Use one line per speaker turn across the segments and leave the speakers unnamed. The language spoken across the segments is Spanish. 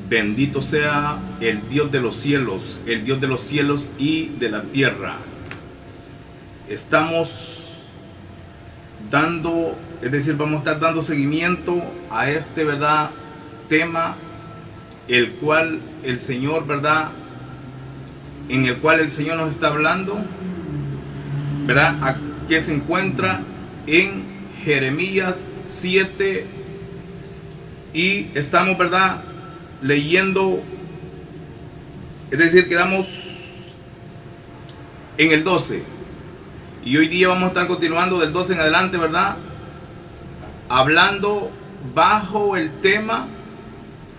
Bendito sea el Dios de los cielos y de la tierra. Estamos dando, es decir, vamos a estar dando seguimiento a este, ¿verdad?, tema, el cual el Señor, ¿verdad?, en el cual el Señor nos está hablando, ¿verdad?, que se encuentra en Jeremías 7, y estamos, ¿verdad?, leyendo, es decir, quedamos en el 12, y hoy día vamos a estar continuando del 12 en adelante, ¿verdad?, hablando bajo el tema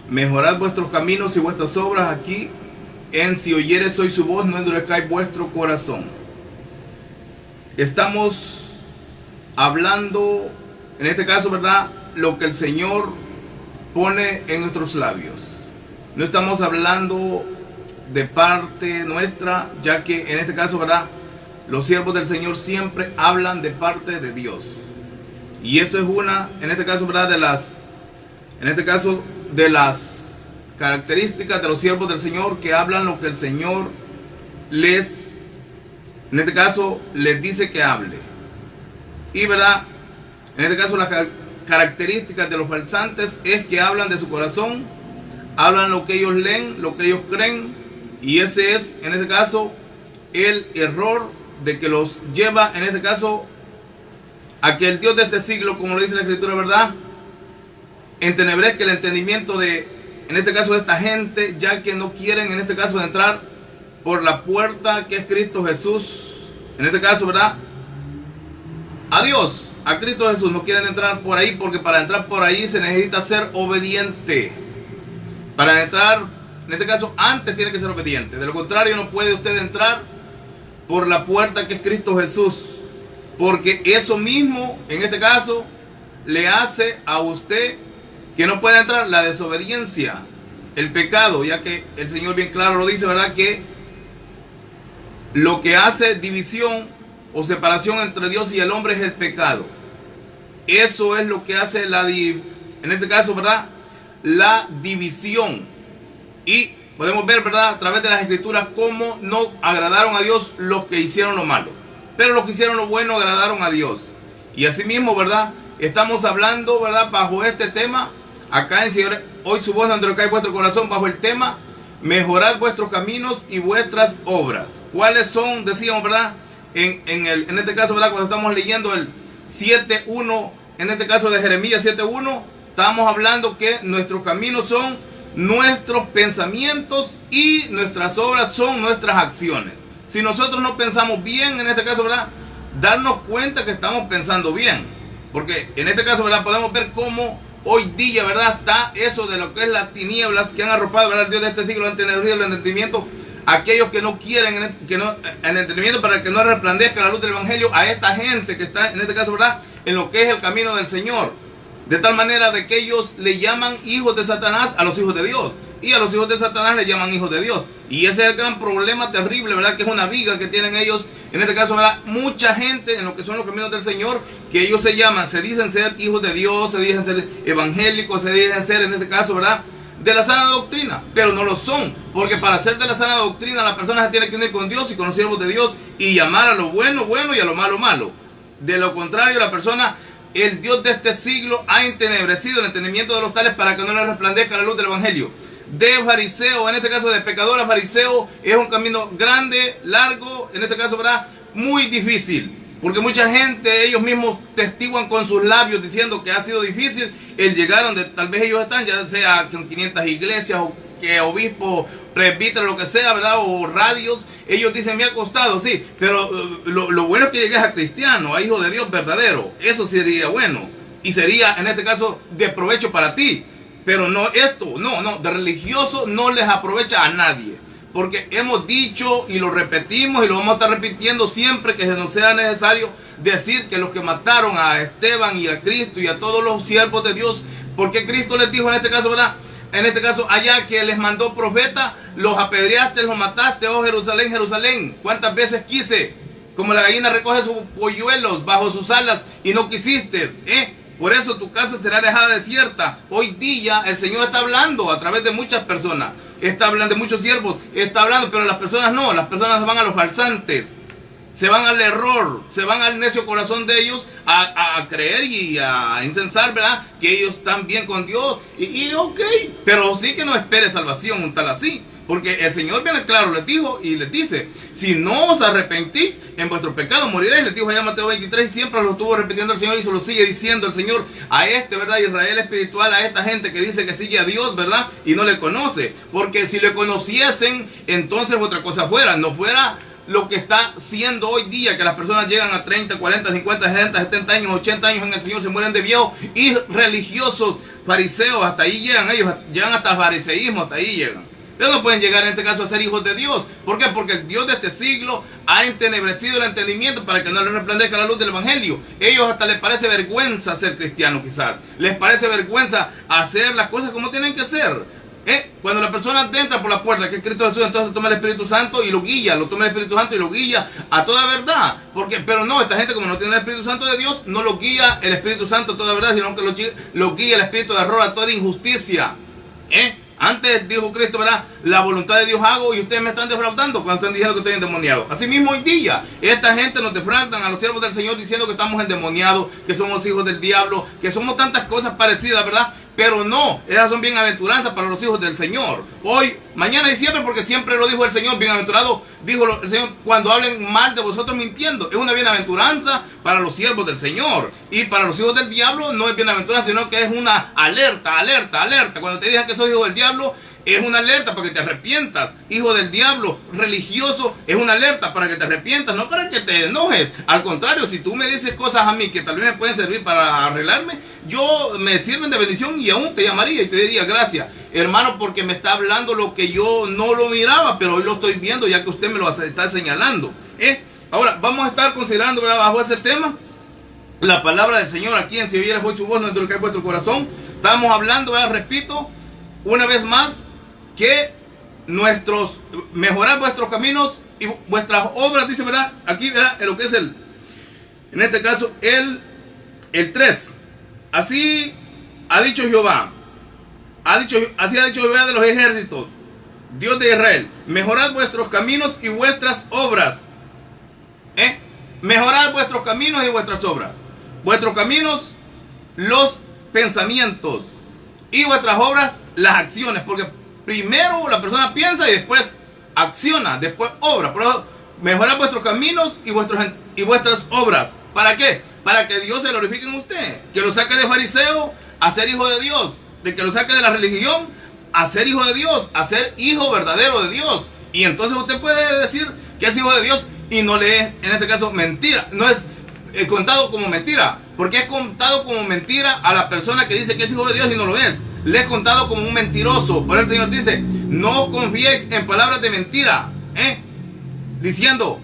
mejorad vuestros caminos y vuestras obras, aquí en si oyeres hoy su voz, no endurezcáis vuestro corazón. Estamos hablando, en este caso, ¿verdad?, lo que el Señor pone en nuestros labios. No estamos hablando de parte nuestra, ya que en este caso, ¿verdad?, los siervos del Señor siempre hablan de parte de Dios. Y esa es una, en este caso, ¿verdad?, de las características de los siervos del Señor, que hablan lo que el Señor les, en este caso, les dice que hable. Y, ¿verdad?, en este caso, las características de los falsantes es que hablan de su corazón, hablan lo que ellos leen, lo que ellos creen, y ese es, en este caso, el error de que los lleva, en este caso, a que el Dios de este siglo, como lo dice la Escritura, ¿verdad?, entenebrezca el entendimiento de, en este caso, de esta gente, ya que no quieren, en este caso, entrar por la puerta que es Cristo Jesús, en este caso, ¿verdad?, a Dios, a Cristo Jesús. No quieren entrar por ahí, porque para entrar por ahí se necesita ser obediente. Para entrar, en este caso, antes tiene que ser obediente. De lo contrario, no puede usted entrar por la puerta que es Cristo Jesús, porque eso mismo, en este caso, le hace a usted que no puede entrar la desobediencia, el pecado, ya que el Señor bien claro lo dice, ¿verdad?, que lo que hace división o separación entre Dios y el hombre es el pecado. Eso es lo que hace en este caso, ¿verdad?, la división. Y podemos ver, ¿verdad?, a través de las Escrituras, cómo no agradaron a Dios los que hicieron lo malo, pero los que hicieron lo bueno agradaron a Dios. Y asimismo, ¿verdad?, estamos hablando, ¿verdad?, bajo este tema, acá en Señor, hoy su voz no endurezcáis vuestro corazón, bajo el tema mejorad vuestros caminos y vuestras obras. ¿Cuáles son? Decíamos, ¿verdad?, en este caso, ¿verdad?, cuando estamos leyendo el 7.1, en este caso de Jeremías 7.1, estamos hablando que nuestros caminos son nuestros pensamientos y nuestras obras son nuestras acciones. Si nosotros no pensamos bien, en este caso, ¿verdad?, darnos cuenta que estamos pensando bien, porque en este caso, ¿verdad?, podemos ver cómo hoy día, ¿verdad?, está eso de lo que es las tinieblas que han arropado, ¿verdad?, el Dios de este siglo, han tenido el entendimiento, aquellos que no quieren, el entendimiento para que no resplandezca la luz del Evangelio a esta gente que está, en este caso, ¿verdad?, en lo que es el camino del Señor, de tal manera de que ellos le llaman hijos de Satanás a los hijos de Dios, y a los hijos de Satanás le llaman hijos de Dios. Y ese es el gran problema terrible, ¿verdad?, que es una viga que tienen ellos, en este caso, ¿verdad?, mucha gente en lo que son los caminos del Señor, que ellos se dicen ser hijos de Dios, se dicen ser evangélicos, se dicen ser, en este caso, ¿verdad?, de la sana doctrina, pero no lo son, porque para ser de la sana doctrina la persona se tiene que unir con Dios y con los siervos de Dios y llamar a lo bueno, bueno, y a lo malo, malo. De lo contrario, la persona, el Dios de este siglo ha entenebrecido el entendimiento de los tales para que no les resplandezca la luz del Evangelio. De fariseo, en este caso de pecador a fariseo, es un camino grande, largo, en este caso, ¿verdad?, muy difícil, porque mucha gente, ellos mismos testiguan con sus labios diciendo que ha sido difícil el llegar donde tal vez ellos están, ya sea con 500 iglesias o que obispos, presbíteros, lo que sea, ¿verdad?, o radios. Ellos dicen, me ha costado, sí, pero lo bueno es que llegues a cristiano, a hijo de Dios verdadero. Eso sería bueno y sería, en este caso, de provecho para ti. Pero no esto, no, de religioso no les aprovecha a nadie. Porque hemos dicho y lo repetimos y lo vamos a estar repitiendo siempre que nos sea necesario decir que los que mataron a Esteban y a Cristo y a todos los siervos de Dios, porque Cristo les dijo en este caso, ¿verdad?, en este caso allá que les mandó profeta, los apedreaste, los mataste, oh Jerusalén, Jerusalén, ¿cuántas veces quise? Como la gallina recoge sus polluelos bajo sus alas y no quisiste, Por eso tu casa será dejada desierta. Hoy día el Señor está hablando a través de muchas personas. Está hablando de muchos siervos. Está hablando, pero las personas no. Las personas van a los falsantes. Se van al error. Se van al necio corazón de ellos a creer y a insensar, ¿verdad? Que ellos están bien con Dios. Y ok. Pero sí que no espere salvación un tal así. Porque el Señor bien claro les dijo y les dice, si no os arrepentís, en vuestro pecado moriréis. Les dijo allá Mateo 23 y siempre lo estuvo repitiendo el Señor y se lo sigue diciendo el Señor a ¿verdad? Israel espiritual, a esta gente que dice que sigue a Dios, ¿verdad? Y no le conoce. Porque si le conociesen, entonces otra cosa fuera. No fuera lo que está siendo hoy día, que las personas llegan a 30, 40, 50, 60, 70 años, 80 años en el Señor, se mueren de viejo y religiosos, fariseos, hasta ahí llegan ellos, llegan hasta el fariseísmo, hasta ahí llegan. Ellos no pueden llegar en este caso a ser hijos de Dios. ¿Por qué? Porque el Dios de este siglo ha entenebrecido el entendimiento para que no les resplandezca la luz del Evangelio. Ellos hasta les parece vergüenza ser cristianos quizás. Les parece vergüenza hacer las cosas como tienen que ser. Cuando la persona entra por la puerta, que es Cristo Jesús, entonces toma el Espíritu Santo y lo guía, lo toma el Espíritu Santo y lo guía a toda verdad. Pero no, esta gente como no tiene el Espíritu Santo de Dios, no lo guía el Espíritu Santo a toda verdad, sino que lo guía el Espíritu de error a toda injusticia. Antes dijo Cristo, ¿verdad? La voluntad de Dios hago y ustedes me están defraudando cuando están diciendo que estoy endemoniado. Así mismo hoy día, esta gente nos defraudan a los siervos del Señor diciendo que estamos endemoniados, que somos hijos del diablo, que somos tantas cosas parecidas, ¿verdad? Pero no, esas son bienaventuranzas para los hijos del Señor. Hoy, mañana y siempre, porque siempre lo dijo el Señor, bienaventurado, dijo el Señor, cuando hablen mal de vosotros mintiendo. Es una bienaventuranza para los siervos del Señor. Y para los hijos del diablo no es bienaventuranza, sino que es una alerta, alerta, alerta. Cuando te digan que sos hijo del diablo, es una alerta para que te arrepientas. Hijo del diablo, religioso, es una alerta para que te arrepientas, no para que te enojes. Al contrario, si tú me dices cosas a mí que tal vez me pueden servir para arreglarme, me sirven de bendición y aún te llamaría y te diría gracias, hermano, porque me está hablando lo que yo no lo miraba, pero hoy lo estoy viendo ya que usted me lo está señalando. Ahora, vamos a estar considerando, ¿verdad?, bajo ese tema, la palabra del Señor aquí en Si oyeres hoy su voz, no endurezcáis vuestro corazón. Estamos hablando, ¿verdad?, repito, una vez más, que mejorar vuestros caminos y vuestras obras, dice, ¿verdad? Aquí, ¿verdad? En lo que es en este caso, el 3. Así ha dicho Jehová. Así ha dicho Jehová de los ejércitos, Dios de Israel. Mejorad vuestros caminos y vuestras obras. Mejorad vuestros caminos y vuestras obras. Vuestros caminos, los pensamientos. Y vuestras obras, las acciones. Porque primero la persona piensa y después acciona, después obra. Por eso, mejorad vuestros caminos y vuestras obras. ¿Para qué? Para que Dios se glorifique en usted. Que lo saque de fariseo a ser hijo de Dios. De que lo saque de la religión a ser hijo de Dios. A ser hijo verdadero de Dios. Y entonces usted puede decir que es hijo de Dios y no le es, en este caso, mentira. No es contado como mentira. Porque es contado como mentira a la persona que dice que es hijo de Dios y no lo es. Le es contado como un mentiroso. Por eso el Señor dice, no confiéis en palabras de mentira. Diciendo,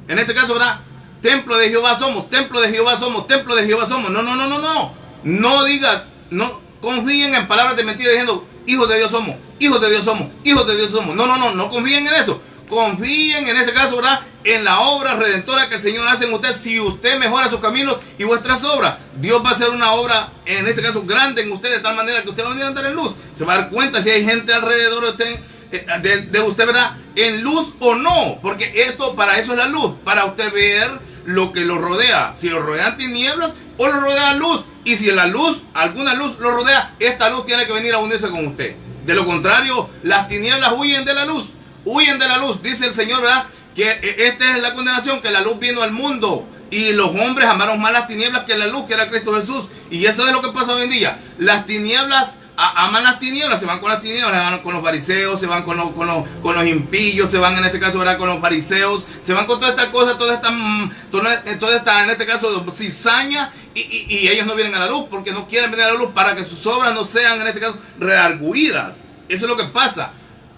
en este caso, ¿verdad? Templo de Jehová somos, templo de Jehová somos, templo de Jehová somos. No. No diga, no confíen en palabras de mentira diciendo, hijos de Dios somos, hijos de Dios somos, hijos de Dios somos. No confíen en eso. Confíen en este caso, ¿verdad?, en la obra redentora que el Señor hace en usted. Si usted mejora sus caminos y vuestras obras, Dios va a hacer una obra, en este caso grande en usted, de tal manera que usted va a venir a andar en luz. Se va a dar cuenta si hay gente alrededor de usted, de usted, ¿verdad?, en luz o no. Porque para eso es la luz, para usted ver lo que lo rodea. Si lo rodean tinieblas o lo rodea luz. Y si la luz, alguna luz lo rodea, esta luz tiene que venir a unirse con usted. De lo contrario, las tinieblas huyen de la luz. Huyen de la luz, dice el Señor, ¿verdad?, que esta es la condenación, que la luz vino al mundo y los hombres amaron más las tinieblas que la luz, que era Cristo Jesús. Y eso es lo que pasa hoy en día. Las tinieblas aman las tinieblas, se van con las tinieblas, se van con los fariseos, se van con los impíos, se van en este caso, ¿verdad?, con los fariseos, se van con toda esta cosa, toda esta en este caso cizaña, y ellos no vienen a la luz porque no quieren venir a la luz para que sus obras no sean, en este caso, redarguidas. Eso es lo que pasa.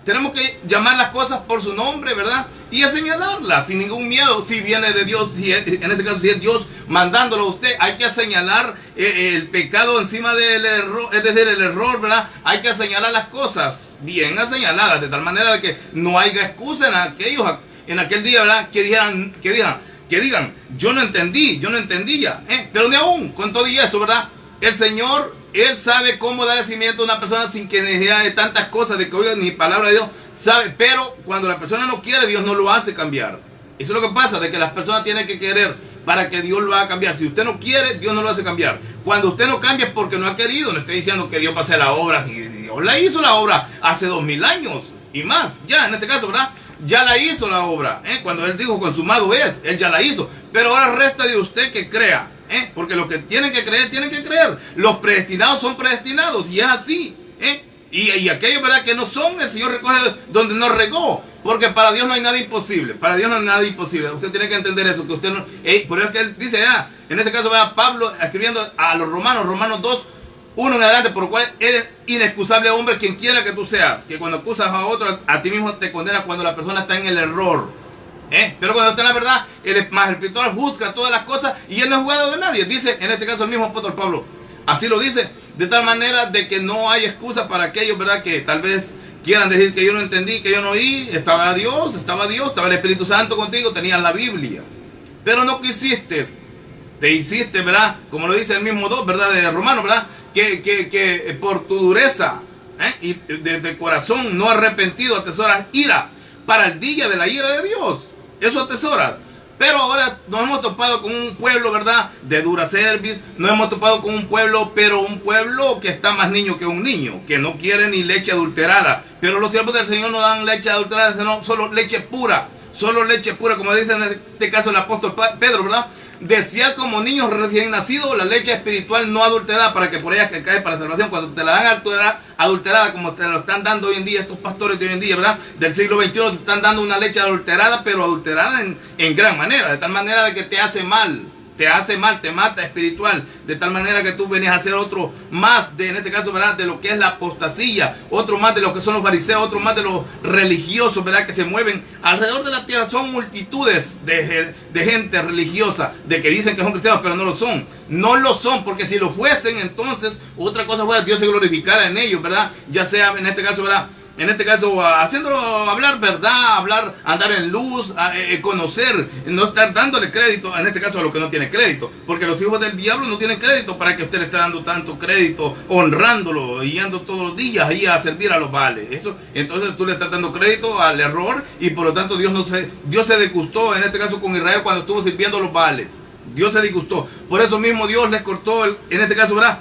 Tenemos que llamar las cosas por su nombre, ¿verdad? Y a señalarlas sin ningún miedo. Si viene de Dios, en este caso, si es Dios mandándolo a usted, hay que señalar el pecado encima del error, es decir, el error, ¿verdad? Hay que señalar las cosas bien señaladas, de tal manera de que no haya excusa en aquel día, ¿verdad?, que digan, yo no entendía, pero ni aún con todo y eso, ¿verdad?, El Señor, Él sabe cómo dar cimiento a una persona sin que necesidad de tantas cosas, de que oiga ni palabra de Dios, sabe, pero cuando la persona no quiere, Dios no lo hace cambiar. Eso es lo que pasa, de que las personas tienen que querer para que Dios lo haga cambiar. Si usted no quiere, Dios no lo hace cambiar. Cuando usted no cambia es porque no ha querido. No estoy diciendo que Dios pase la obra. Dios la hizo la obra hace 2000 años y más. Ya, en este caso, ¿verdad? Ya la hizo la obra. Cuando Él dijo consumado es, Él ya la hizo. Pero ahora resta de usted que crea. Porque los que tienen que creer, tienen que creer. Los predestinados son predestinados y es así. Y aquellos, ¿verdad?, que no son, el Señor recoge donde no regó. Porque para Dios no hay nada imposible. Para Dios no hay nada imposible. Usted tiene que entender eso. Que usted no, por eso es que Él dice, en este caso, ¿verdad?, Pablo escribiendo a los Romanos 2, 1 en adelante, por lo cual eres inexcusable hombre, quien quiera que tú seas. Que cuando acusas a otro, a ti mismo te condena cuando la persona está en el error. Pero cuando está en la verdad, el más espiritual juzga todas las cosas y Él no es juzgado de nadie. Dice, en este caso, el mismo apóstol Pablo. Así lo dice, de tal manera de que no hay excusa para aquellos, ¿verdad?, que tal vez quieran decir que yo no entendí, que yo no oí. Estaba Dios, estaba el Espíritu Santo contigo, tenías la Biblia. Pero no quisiste, te hiciste, ¿verdad?, como lo dice el mismo 2, ¿verdad?, de Romanos, ¿verdad?, que por tu dureza y de corazón no arrepentido atesoras ira para el día de la ira de Dios. Eso atesoras. Pero ahora nos hemos topado con un pueblo, ¿verdad?, de dura cerviz. Nos hemos topado con un pueblo, pero un pueblo que está más niño que un niño, que no quiere ni leche adulterada. Pero los siervos del Señor no dan leche adulterada, sino solo leche pura. Solo leche pura, como dice en este caso el apóstol Pedro, ¿verdad? Desead como niños recién nacidos la leche espiritual no adulterada, para que por ella que cae para salvación. Cuando te la dan adulterada, como te lo están dando hoy en día estos pastores de hoy en día, ¿verdad?, del siglo XXI, te están dando una leche adulterada, pero adulterada en gran manera, de tal manera de que te hace mal, te mata espiritual, de tal manera que tú venías a hacer otro más en este caso, ¿verdad?, de lo que es la apostasía, otro más de lo que son los fariseos, otro más de los religiosos, ¿verdad?, que se mueven alrededor de la tierra. Son multitudes de gente religiosa, de que dicen que son cristianos, pero no lo son. No lo son, porque si lo fuesen, entonces otra cosa fuera, Dios se glorificara en ellos, ¿verdad?, ya sea en este caso, ¿verdad?, haciéndolo hablar verdad, andar en luz, conocer, no estar dándole crédito, en este caso a lo que no tiene crédito, porque los hijos del diablo no tienen crédito para que usted le esté dando tanto crédito, honrándolo, yendo todos los días ahí a servir a los Baales. Eso, entonces tú le estás dando crédito al error, y por lo tanto Dios se disgustó, en este caso con Israel, cuando estuvo sirviendo a los Baales. Dios se disgustó. Por eso mismo Dios les cortó, en este caso, ¿verdad?,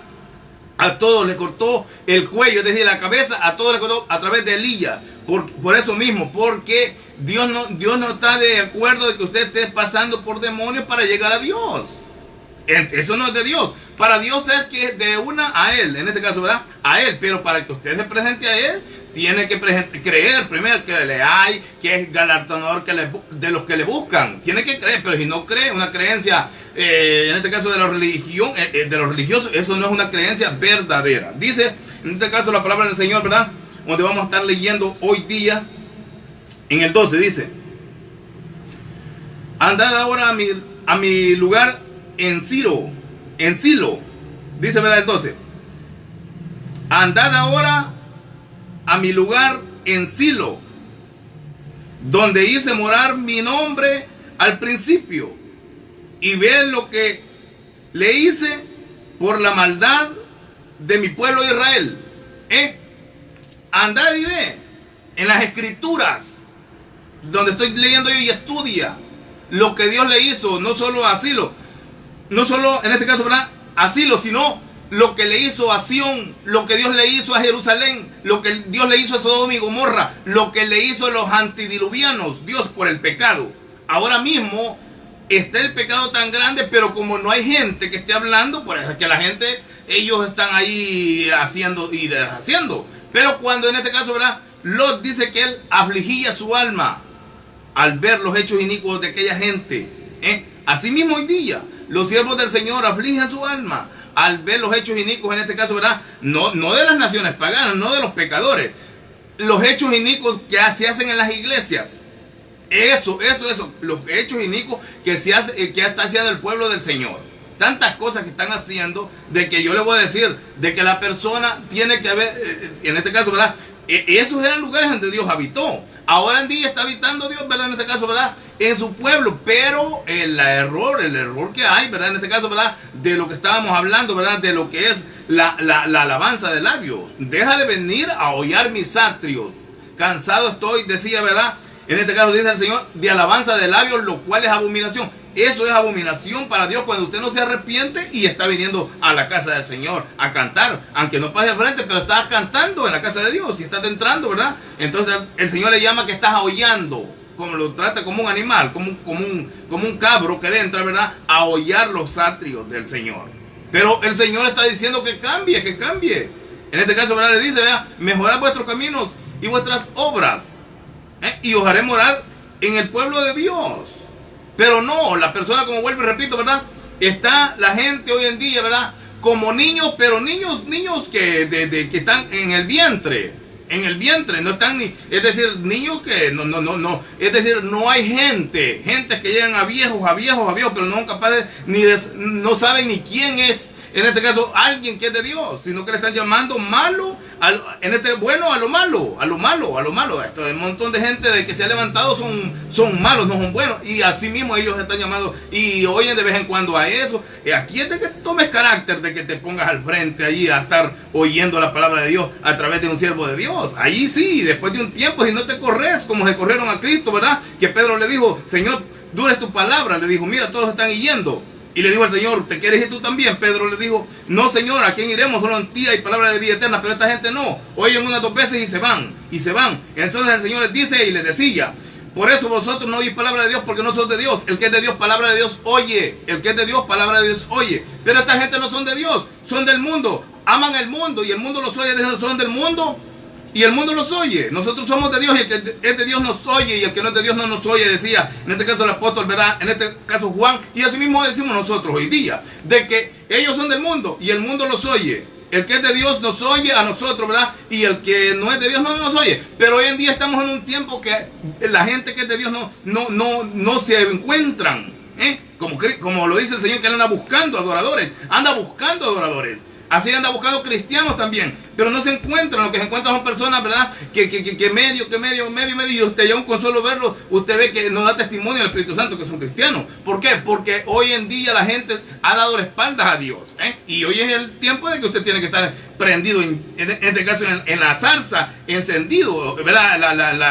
a todos le cortó el cuello, es decir, la cabeza, a todos le cortó a través de Elías. Por eso mismo, porque Dios no está de acuerdo de que usted esté pasando por demonios para llegar a Dios. Eso no es de Dios. Para Dios es que de una a Él, en este caso, ¿verdad?, a Él. Pero para que usted se presente a Él, tiene que creer primero que le hay, que es galardonador de los que le buscan. Tiene que creer, pero si no cree, una creencia, en este caso de la religión, de los religiosos, eso no es una creencia verdadera. Dice, en este caso, la palabra del Señor, ¿verdad?, donde vamos a estar leyendo hoy día, en el 12, dice: andad ahora a mi lugar en Silo, dice, ¿verdad?, el 12. Andad ahora a mi lugar en Silo, donde hice morar mi nombre al principio, y ved lo que le hice por la maldad de mi pueblo Israel. Andad y ve en las escrituras, donde estoy leyendo yo, y estudia lo que Dios le hizo, no solo a Silo, no solo en este caso, ¿verdad?, a Silo, sino lo que le hizo a Sión, lo que Dios le hizo a Jerusalén, lo que Dios le hizo a Sodoma y Gomorra, lo que le hizo a los antidiluvianos, Dios, por el pecado. Ahora mismo está el pecado tan grande, pero como no hay gente que esté hablando, por eso es que la gente, ellos están ahí haciendo y deshaciendo. Pero cuando en este caso, ¿verdad?, Lot dice que él afligía su alma al ver los hechos inicuos de aquella gente. Así mismo hoy día, los siervos del Señor afligen su alma al ver los hechos inicuos, en este caso, ¿verdad?, no de las naciones paganas, no de los pecadores, los hechos inicuos que se hacen en las iglesias. Eso, los hechos inicuos que está haciendo el pueblo del Señor. Tantas cosas que están haciendo, de que yo le voy a decir, de que la persona tiene que haber, en este caso, ¿verdad?, Esos eran lugares donde Dios habitó. Ahora en día está habitando Dios, ¿verdad? En este caso, ¿verdad? En su pueblo. Pero el error que hay, ¿verdad? En este caso, ¿verdad? De lo que estábamos hablando, ¿verdad? De lo que es la alabanza de labios. Deja de venir a hollar mis atrios. Cansado estoy, decía, ¿verdad? En este caso dice el Señor, de alabanza de labios, lo cual es abominación. Eso es abominación para Dios cuando usted no se arrepiente y está viniendo a la casa del Señor a cantar. Aunque no pase al frente, pero estás cantando en la casa de Dios y estás entrando, ¿verdad? Entonces el Señor le llama que estás aullando, como lo trata como un animal, como un cabro que entra, ¿verdad? A hollar los atrios del Señor. Pero el Señor está diciendo que cambie, que cambie. En este caso, ¿verdad? Le dice, ¿verdad? Mejorad vuestros caminos y vuestras obras, y os haré morar en el pueblo de Dios. Pero no, la persona, como vuelvo y repito, ¿verdad? Está la gente hoy en día, ¿verdad? Como niños, pero niños que están en el vientre. En el vientre, no están ni... Es decir, niños que no. Es decir, no hay gente que llegan a viejos, pero no son capaces no saben ni quién es. En este caso, alguien que es de Dios, sino que le están llamando malo, bueno a lo malo. Esto es un montón de gente de que se ha levantado son malos, no son buenos. Y así mismo ellos se están llamando y oyen de vez en cuando a eso. Aquí es de que tomes carácter, de que te pongas al frente allí a estar oyendo la palabra de Dios a través de un siervo de Dios. Allí sí, después de un tiempo, si no te corres, como se corrieron a Cristo, ¿verdad? Que Pedro le dijo, Señor, dura es tu palabra. Le dijo, mira, todos están yendo. Y le dijo al Señor, ¿te quieres ir tú también? Pedro le dijo, no, Señor, ¿a quién iremos? Solo en ti hay palabra de vida eterna, pero esta gente no. Oyen unas 2 veces y se van. Entonces el Señor les dice y les decía, por eso vosotros no oís palabra de Dios porque no sos de Dios. El que es de Dios, palabra de Dios oye. El que es de Dios, palabra de Dios oye. Pero esta gente no son de Dios, son del mundo. Aman el mundo y el mundo los oye, son del mundo. Y el mundo los oye. Nosotros somos de Dios y el que es de Dios nos oye y el que no es de Dios no nos oye, decía en este caso el apóstol, ¿verdad? En este caso Juan, y así mismo decimos nosotros hoy día, de que ellos son del mundo y el mundo los oye. El que es de Dios nos oye a nosotros, ¿verdad? Y el que no es de Dios no nos oye. Pero hoy en día estamos en un tiempo que la gente que es de Dios no se encuentran, como lo dice el Señor, que él anda buscando adoradores. Así anda buscando cristianos también, pero no se encuentran. Lo que se encuentran son personas, ¿verdad? Que medio, y usted ya un consuelo verlo, usted ve que no da testimonio al Espíritu Santo que son cristianos. ¿Por qué? Porque hoy en día la gente ha dado la espalda a Dios, y hoy es el tiempo de que usted tiene que estar prendido, en este caso en la zarza, encendido, ¿verdad?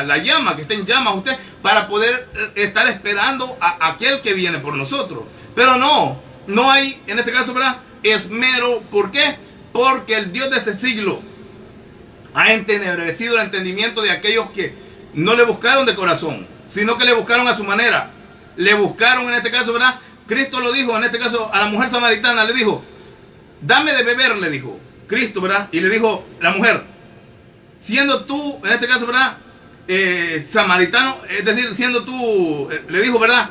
La llama, que esté en llama usted, para poder estar esperando a aquel que viene por nosotros. Pero no hay, en este caso, ¿verdad? Esmero. ¿Por qué? Porque el Dios de este siglo ha entenebrecido el entendimiento de aquellos que no le buscaron de corazón, sino que le buscaron a su manera. Le buscaron, en este caso, ¿verdad? Cristo lo dijo, en este caso, a la mujer samaritana le dijo, dame de beber, le dijo Cristo, ¿verdad? Y le dijo la mujer, siendo tú, en este caso, ¿verdad? Samaritano, es decir, siendo tú, le dijo, ¿verdad?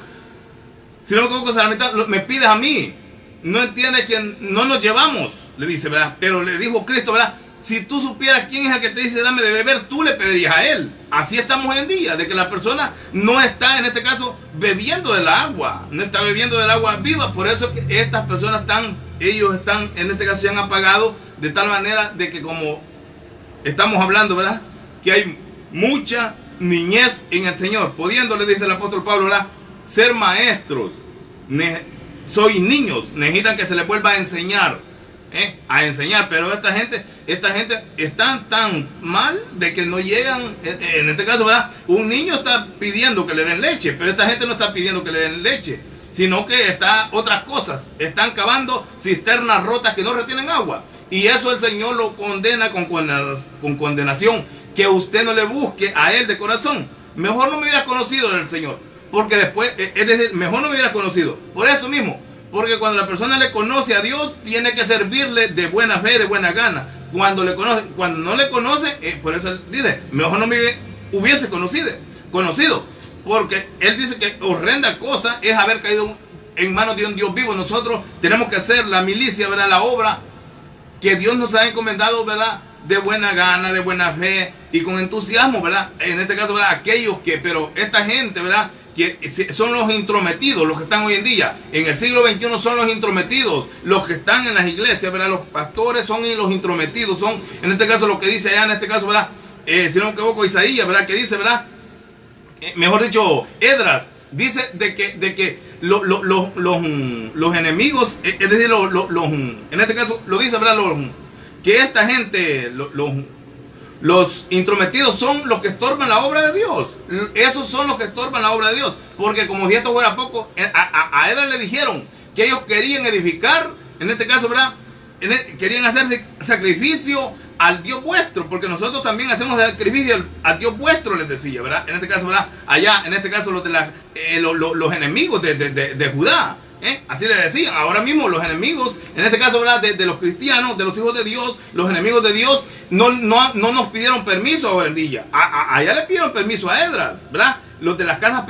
Si no me equivoco, samaritano, me pides a mí. No entiendes que no nos llevamos, le dice, ¿verdad? Pero le dijo Cristo, ¿verdad? Si tú supieras quién es el que te dice dame de beber, tú le pedirías a él. Así estamos hoy en día, de que la persona no está, en este caso, bebiendo del agua, no está bebiendo del agua viva. Por eso es que estas personas ellos están, en este caso, se han apagado de tal manera de que, como estamos hablando, ¿verdad? Que hay mucha niñez en el Señor, pudiendo, le dice el apóstol Pablo, ¿verdad? Ser maestros. Soy niños, necesitan que se les vuelva a enseñar, pero esta gente están tan mal de que no llegan. En este caso, ¿verdad? Un niño está pidiendo que le den leche, pero esta gente no está pidiendo que le den leche, sino que está otras cosas. Están cavando cisternas rotas que no retienen agua, y eso el Señor lo condena con condenación, que usted no le busque a él de corazón. Mejor no me hubieras conocido del Señor, porque después, es decir, mejor no me hubieras conocido. Por eso mismo, porque cuando la persona le conoce a Dios, tiene que servirle de buena fe, de buena gana. Cuando no le conoce, por eso él dice, mejor no me hubiese conocido. Porque él dice que horrenda cosa es haber caído en manos de un Dios vivo. Nosotros tenemos que hacer la milicia, ¿verdad? La obra que Dios nos ha encomendado, ¿verdad? De buena gana, de buena fe y con entusiasmo, ¿verdad? En este caso, ¿verdad? Pero esta gente, ¿verdad? Que son los intrometidos, los que están hoy en día, en el siglo XXI son los intrometidos, los que están en las iglesias, ¿verdad? Los pastores son los intrometidos, son, en este caso, lo que dice allá, en este caso, ¿verdad? si no me equivoco, Isaías, ¿verdad? Que dice, ¿verdad? Mejor dicho, Esdras, dice de que los enemigos, es decir, en este caso lo dice, ¿verdad? Que esta gente, los intrometidos son los que estorban la obra de Dios. Esos son los que estorban la obra de Dios. Porque como si esto fuera poco, a Esdras le dijeron que ellos querían edificar, en este caso, ¿verdad? Querían hacer sacrificio al Dios vuestro, porque nosotros también hacemos sacrificio al Dios vuestro, les decía, ¿verdad? En este caso, ¿verdad? Allá, en este caso, los enemigos de Judá. Así le decían. Ahora mismo los enemigos, en este caso, ¿verdad? De los cristianos, de los hijos de Dios, los enemigos de Dios, no nos pidieron permiso a Berendilla. Allá le pidieron permiso a Esdras, ¿verdad? Los de las casas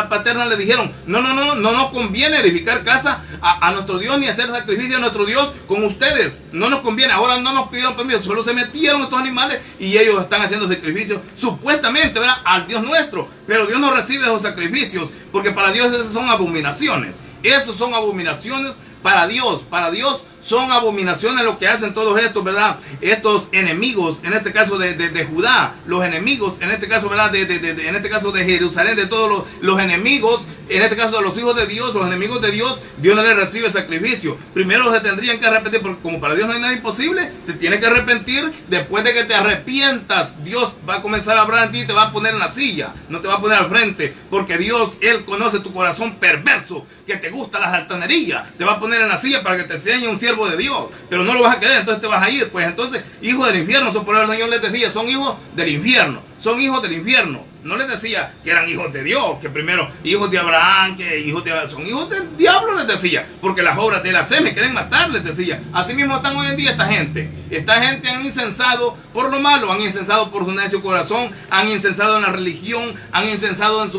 paternas le dijeron, no nos conviene edificar casa a nuestro Dios ni hacer sacrificio a nuestro Dios con ustedes. No nos conviene. Ahora no nos pidieron permiso, solo se metieron estos animales y ellos están haciendo sacrificios supuestamente, ¿verdad? Al Dios nuestro. Pero Dios no recibe esos sacrificios porque para Dios esas son abominaciones. Esos son abominaciones para Dios. Para Dios son abominaciones lo que hacen todos estos, ¿verdad? Estos enemigos, en este caso de Judá, los enemigos, en este caso, ¿verdad? En este caso de Jerusalén, de todos los enemigos, en este caso de los hijos de Dios, los enemigos de Dios, Dios no les recibe sacrificio. Primero se tendrían que arrepentir, porque como para Dios no hay nada imposible, te tienes que arrepentir. Después de que te arrepientas, Dios va a comenzar a hablar a ti y te va a poner en la silla, no te va a poner al frente, porque Dios, Él conoce tu corazón perverso, que te gusta la altanería, te va a poner en la silla para que te enseñe un siervo de Dios, pero no lo vas a querer, entonces te vas a ir. Pues entonces, hijos del infierno, por eso el Señor les decía, son hijos del infierno, son hijos del infierno. No les decía que eran hijos de Dios, que primero hijos de Abraham, que hijos de Abraham, son hijos del diablo, les decía, porque las obras de él hacen, me quieren matar, les decía. Así mismo están hoy en día esta gente. Esta gente han incensado por lo malo, han incensado por su necio corazón, han incensado en la religión, han incensado en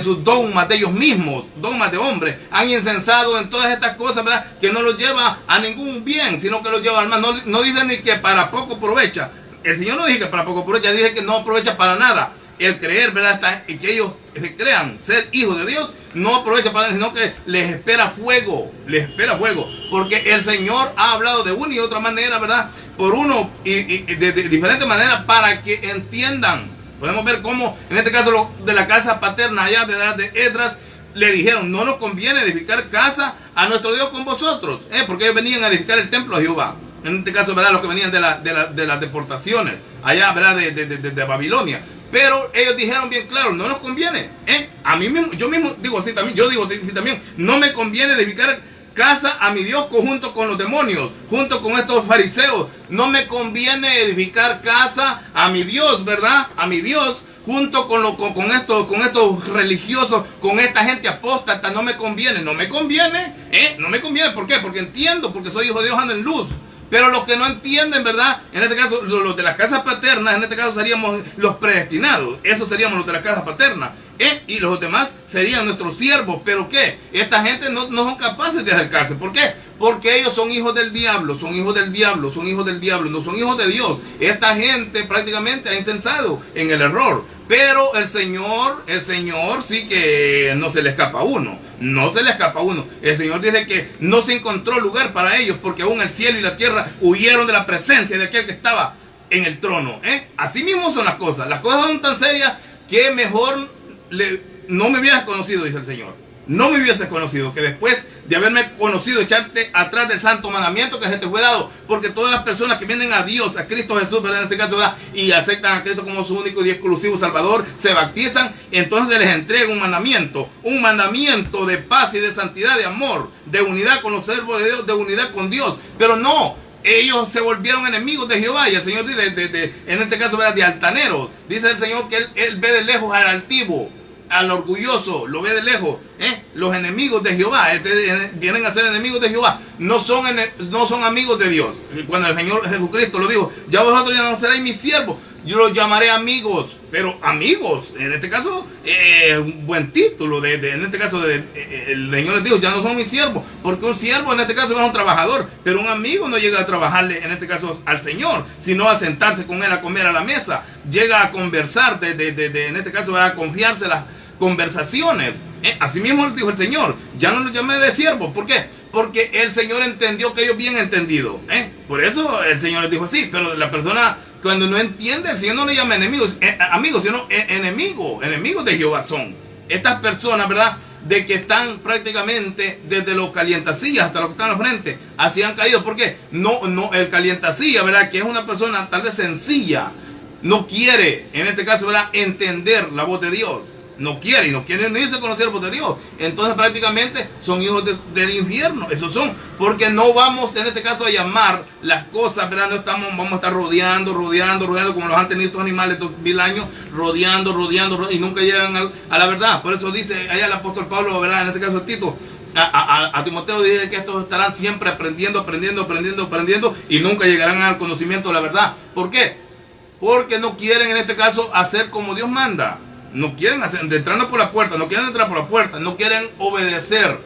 sus dogmas de ellos mismos, dogmas de hombres, han incensado en todas estas cosas, ¿verdad? Que no los lleva a ningún bien, sino que los lleva al mal. No dicen ni que para poco aprovecha. El Señor no dice que para poco aprovecha, dice que no aprovecha para nada. El creer, ¿verdad? Y que ellos se crean ser hijos de Dios, no aprovecha para nada, sino que les espera fuego, porque el Señor ha hablado de una y otra manera, ¿verdad? Por uno y de diferentes maneras para que entiendan. Podemos ver cómo, en este caso, de la casa paterna allá de Esdras, le dijeron, no nos conviene edificar casa a nuestro Dios con vosotros, porque ellos venían a edificar el templo a Jehová. En este caso, ¿verdad? Los que venían de las deportaciones allá, ¿verdad? De Babilonia. Pero ellos dijeron bien claro, no nos conviene. A mí mismo, yo mismo digo así también, no me conviene edificar casa a mi Dios junto con los demonios, junto con estos fariseos. No me conviene edificar casa a mi Dios, ¿verdad? A mi Dios junto con estos religiosos, con esta gente apóstata. No me conviene. ¿Por qué? Porque entiendo, porque soy hijo de Dios, ando en luz. Pero los que no entienden, ¿verdad? En este caso, los de las casas paternas, en este caso seríamos los predestinados. Esos seríamos los de las casas paternas. Y los demás serían nuestros siervos. ¿Pero qué? Esta gente no son capaces de acercarse. ¿Por qué? Porque ellos son hijos del diablo, no son hijos de Dios. Esta gente prácticamente ha incensado en el error. Pero el Señor sí que no se le escapa a uno. El Señor dice que no se encontró lugar para ellos, porque aún el cielo y la tierra huyeron de la presencia de aquel que estaba en el trono. Así mismo son las cosas. Las cosas son tan serias que mejor no me hubieras conocido, dice el Señor. No me hubieses conocido, que después de haberme conocido, echarte atrás del santo mandamiento que se te fue dado. Porque todas las personas que vienen a Dios, a Cristo Jesús, ¿verdad? En este caso, ¿verdad? Y aceptan a Cristo como su único y exclusivo Salvador, se bautizan, entonces les entrega un mandamiento de paz y de santidad, de amor, de unidad con los siervos de Dios, de unidad con Dios. Pero no, ellos se volvieron enemigos de Jehová. Y el Señor dice, en este caso, ¿verdad? De altaneros. Dice el Señor que él ve de lejos al altivo, al orgulloso, lo ve de lejos. Los enemigos de Jehová vienen a ser enemigos de Jehová, no son amigos de Dios. Cuando el Señor Jesucristo lo dijo, ya vosotros ya no seréis mis siervos, yo los llamaré amigos. Pero amigos, en este caso, un buen título. En este caso, el Señor les dijo, ya no son mis siervos, porque un siervo en este caso es un trabajador, pero un amigo no llega a trabajarle, en este caso, al Señor, sino a sentarse con él a comer a la mesa. Llega a conversar, en este caso, a confiarse las conversaciones. Así mismo dijo el Señor, ya no los llamé de siervos. ¿Por qué? Porque el Señor entendió que ellos bien entendido. Por eso el Señor les dijo así. Pero la persona Cuando no entiende, el Señor no le llama enemigos, amigos, sino enemigos de Jehová son. Estas personas, ¿verdad?, de que están prácticamente desde los calientasillas hasta los que están al frente, así han caído. ¿Por qué? No, el calientasilla, ¿verdad?, que es una persona tal vez sencilla, no quiere, en este caso, ¿verdad?, entender la voz de Dios. No quiere, y no quieren irse a conocer la voz de Dios. Entonces prácticamente son hijos del infierno. Esos son, porque no vamos en este caso a llamar las cosas, ¿verdad? No vamos a estar rodeando, como los han tenido estos animales 2000 años, rodeando, y nunca llegan a la verdad. Por eso dice allá el apóstol Pablo, ¿verdad?, en este caso Tito, a Timoteo dice que estos estarán siempre aprendiendo, y nunca llegarán al conocimiento de la verdad. ¿Por qué? Porque no quieren en este caso hacer como Dios manda. No quieren entrando por la puerta, no quieren entrar por la puerta, no quieren obedecer.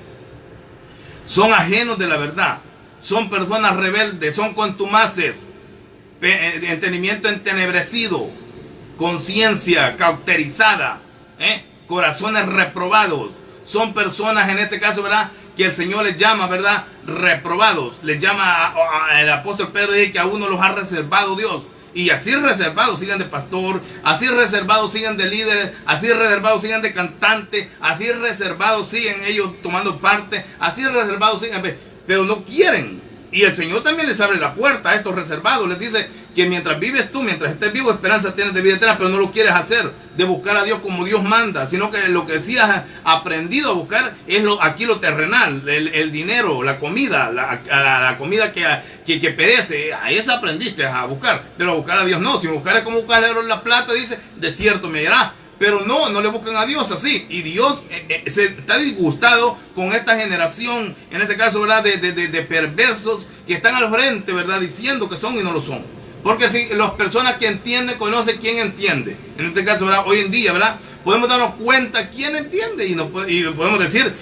Son ajenos de la verdad, son personas rebeldes, son contumaces, entendimiento entenebrecido, conciencia cauterizada, corazones reprobados. Son personas en este caso, ¿verdad?, que el Señor les llama, ¿verdad?, reprobados. Les llama, el apóstol Pedro dice que a uno los ha reservado Dios. Y así reservados sigan de pastor, así reservados sigan de líderes, así reservados sigan de cantante, así reservados siguen ellos tomando parte, así reservados sigan, pero no quieren. Y el Señor también les abre la puerta a estos reservados, les dice que mientras vives tú, mientras estés vivo, esperanza tienes de vida eterna, pero no lo quieres hacer, de buscar a Dios como Dios manda, sino que lo que sí has aprendido a buscar es aquí lo terrenal, el dinero, la comida, la comida que perece. A esa aprendiste a buscar, pero a buscar a Dios no. Si buscar es como buscar la plata, dice, de cierto me hallará. Pero no le buscan a Dios así. Y Dios se está disgustado con esta generación, en este caso, ¿verdad?, de perversos que están al frente, ¿verdad?, diciendo que son y no lo son. Porque si las personas que entienden, conocen quién entiende. En este caso, ¿verdad?, hoy en día, ¿verdad?, podemos darnos cuenta quién entiende y podemos decir,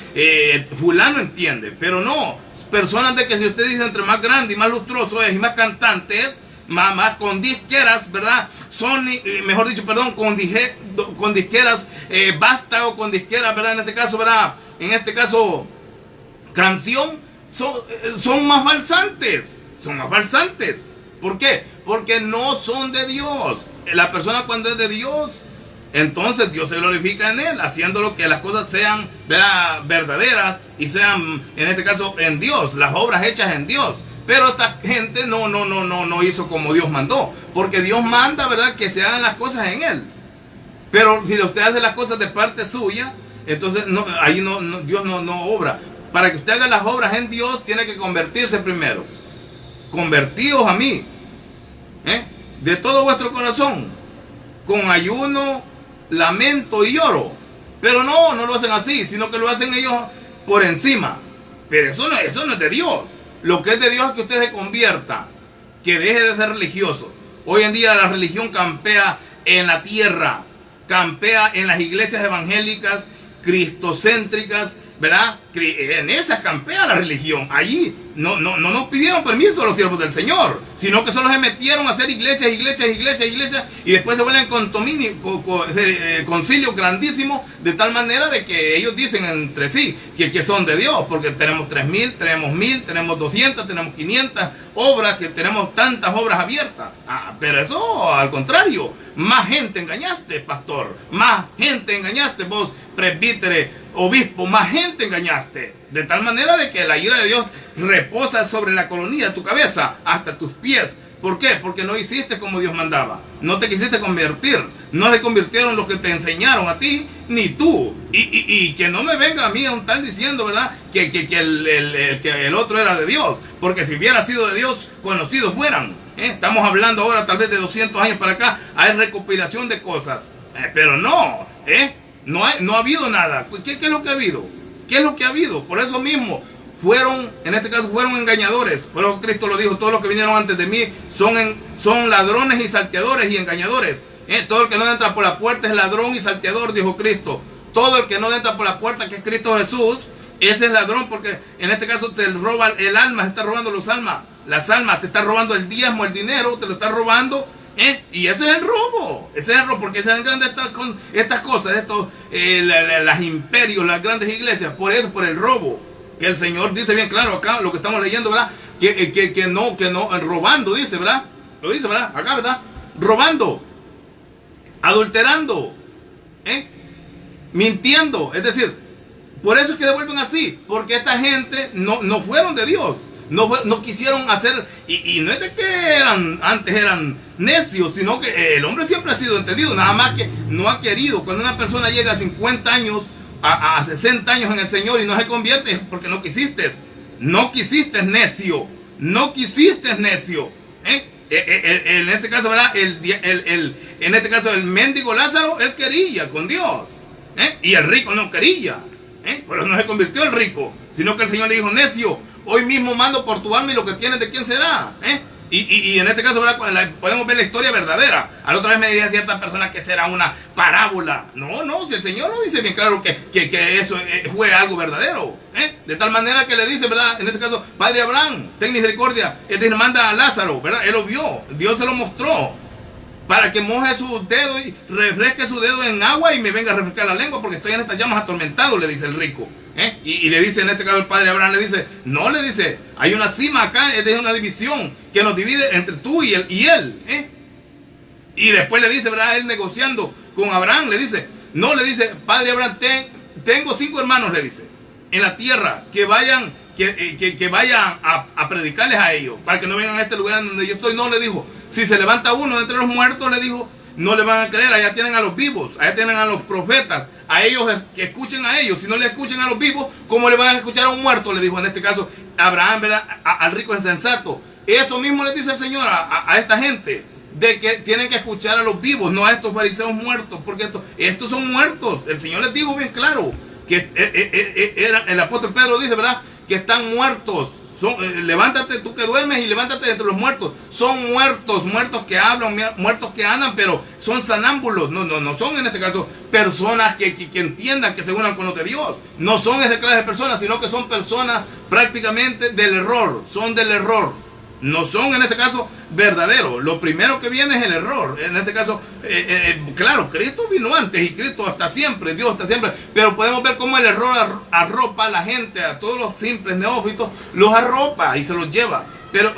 fulano entiende. Pero no, personas de que si usted dice entre más grande y más lustroso es y más cantante es, más con disqueras, ¿verdad?, son, mejor dicho, perdón, con disqueras, vástago, con disqueras, ¿verdad?, en este caso, canción, son más falsantes, ¿por qué? Porque no son de Dios. La persona cuando es de Dios, entonces Dios se glorifica en él, haciéndolo que las cosas sean, ¿verdad?, verdaderas y sean, en este caso, en Dios, las obras hechas en Dios. Pero esta gente no hizo como Dios mandó, porque Dios manda, ¿verdad?, que se hagan las cosas en él. Pero si usted hace las cosas de parte suya, entonces ahí Dios no obra. Para que usted haga las obras en Dios, tiene que convertirse primero. Convertíos a mí, de todo vuestro corazón, con ayuno, lamento y lloro. Pero no lo hacen así, sino que lo hacen ellos por encima. Pero eso no es de Dios. Lo que es de Dios es que usted se convierta, que deje de ser religioso. Hoy en día la religión campea en la tierra, campea en las iglesias evangélicas, cristocéntricas, ¿verdad? En esas campea la religión. Allí no nos pidieron permiso a los siervos del Señor, sino que solo se metieron a hacer iglesias, y después se vuelven concilios grandísimos, de tal manera de que ellos dicen entre sí que son de Dios, porque tenemos 3000, tenemos 1000, tenemos 200, tenemos 500 obras, que tenemos tantas obras abiertas. Pero eso al contrario, más gente engañaste, pastor, más gente engañaste vos, presbítero, obispo, más gente engañaste, de tal manera de que la ira de Dios reposa sobre la coronilla de tu cabeza hasta tus pies. ¿Por qué? Porque no hiciste como Dios mandaba, no te quisiste convertir, no se convirtieron los que te enseñaron a ti, ni tú. Y que no me venga a mí a un tal diciendo, ¿verdad?, que el otro era de Dios, porque si hubiera sido de Dios, conocidos fueran. Estamos hablando ahora tal vez de 200 años para acá, hay recopilación de cosas, pero no ha habido nada. ¿Qué es lo que ha habido? ¿Qué es lo que ha habido? Por eso mismo, en este caso fueron engañadores. Pero Cristo lo dijo, todos los que vinieron antes de mí son ladrones y salteadores y engañadores. Todo el que no entra por la puerta es ladrón y salteador, dijo Cristo. Todo el que no entra por la puerta, que es Cristo Jesús, ese es ladrón, porque en este caso te roba el alma, te está robando las almas, te está robando el diezmo, el dinero, te lo está robando. Y ese es el robo, porque se dan grandes estas cosas, los imperios, las grandes iglesias, por el robo, que el Señor dice bien claro acá, lo que estamos leyendo, ¿verdad? Que no, robando, dice, ¿verdad? Lo dice, ¿verdad? Acá, ¿verdad? robando, adulterando, mintiendo. Es decir, por eso es que devuelven así, porque esta gente no fueron de Dios. No quisieron hacer, y no es de que antes eran necios, sino que el hombre siempre ha sido entendido, nada más que no ha querido. Cuando una persona llega a 50 años, a 60 años en el Señor y no se convierte, es porque no quisiste. No quisiste, necio. No quisiste, necio. En este caso, ¿verdad? En este caso, el mendigo Lázaro, él quería con Dios. Y el rico no quería. Pero no se convirtió el rico, sino que el Señor le dijo: necio, hoy mismo mando por tu alma y lo que tienes, ¿de quién será? Y en este caso, ¿verdad?, podemos ver la historia verdadera. A la otra vez me decían ciertas personas que será una parábola. No, si el Señor lo dice bien claro que eso fue algo verdadero. De tal manera que le dice, ¿verdad?, en este caso, Padre Abraham, ten misericordia. Él te manda a Lázaro, ¿verdad? Él lo vio, Dios se lo mostró, para que moje su dedo y refresque su dedo en agua y me venga a refrescar la lengua, porque estoy en estas llamas atormentado, le dice el rico. Y le dice, en este caso el padre Abraham le dice: no, le dice, hay una cima acá, es una división que nos divide entre tú y él. Y después le dice, ¿verdad?, él negociando con Abraham, le dice: no, le dice, Padre Abraham, tengo 5 hermanos, le dice, en la tierra, que vayan a predicarles a ellos, para que no vengan a este lugar donde yo estoy. No, le dijo, si se levanta uno de entre los muertos, le dijo, no le van a creer. Allá tienen a los vivos, allá tienen a los profetas, a ellos que escuchen a ellos. Si no le escuchan a los vivos, ¿cómo le van a escuchar a un muerto? Le dijo en este caso Abraham, ¿verdad?, al rico insensato. Eso mismo le dice el Señor a esta gente, de que tienen que escuchar a los vivos, no a estos fariseos muertos, porque estos son muertos. El Señor les dijo bien claro que el apóstol Pedro dice, ¿verdad?, que están muertos. Levántate tú que duermes y levántate de entre los muertos. Son muertos que hablan, muertos que andan, pero son sanámbulos. No son en este caso personas que entiendan, que se unan con los de Dios. No son esa clase de personas, sino que son personas prácticamente del error. Son del error. No son en este caso verdaderos. Lo primero que viene es el error. En este caso, claro, Cristo vino antes y Cristo hasta siempre, Dios hasta siempre. Pero podemos ver cómo el error arropa a la gente, a todos los simples neófitos, los arropa y se los lleva. Pero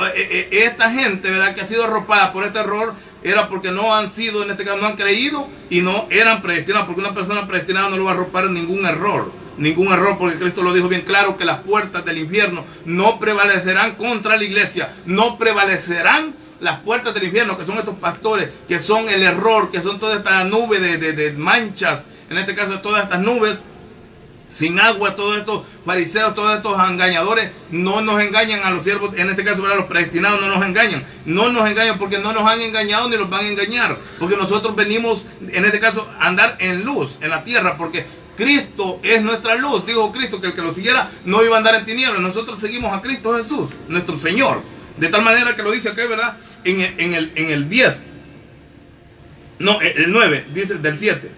esta gente, ¿verdad?, que ha sido arropada por este error, era porque no han sido, en este caso, no han creído y no eran predestinados. Porque una persona predestinada no lo va a arropar en ningún error. Ningún error, porque Cristo lo dijo bien claro, que las puertas del infierno no prevalecerán contra la iglesia. No prevalecerán las puertas del infierno, que son estos pastores, que son el error, que son toda esta nube de manchas, en este caso todas estas nubes sin agua, todos estos fariseos, todos estos engañadores. No nos engañan a los siervos, en este caso para los predestinados, no nos engañan porque no nos han engañado ni los van a engañar, porque nosotros venimos, en este caso, a andar en luz en la tierra, porque Cristo es nuestra luz. Dijo Cristo que el que lo siguiera no iba a andar en tinieblas. Nosotros seguimos a Cristo Jesús, nuestro Señor. De tal manera que lo dice acá, ¿verdad?, en el 10. No, el 9, dice del 7.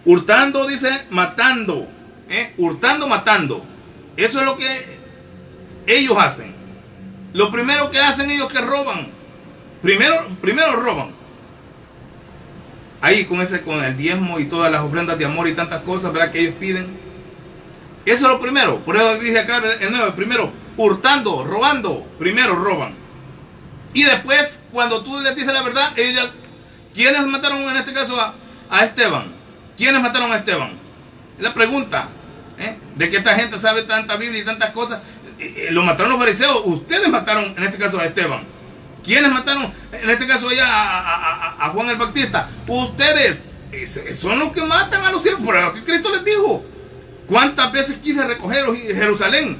Hurtando, dice, matando. Hurtando, matando. Eso es lo que ellos hacen. Lo primero que hacen ellos que roban. Primero roban. Ahí con el diezmo y todas las ofrendas de amor y tantas cosas, ¿verdad?, que ellos piden. Eso es lo primero. Por eso dice acá el 9, primero hurtando, robando. Primero roban. Y después, cuando tú les dices la verdad, ellos ya... ¿Quiénes mataron en este caso a Esteban? ¿Quiénes mataron a Esteban? Es la pregunta. De que esta gente sabe tanta Biblia y tantas cosas. Lo mataron los fariseos. Ustedes mataron en este caso a Esteban. ¿Quiénes mataron en este caso allá a Juan el Bautista? Ustedes. Son los que matan a los siervos. Por lo que Cristo les dijo. ¿Cuántas veces quise recogerlos en Jerusalén?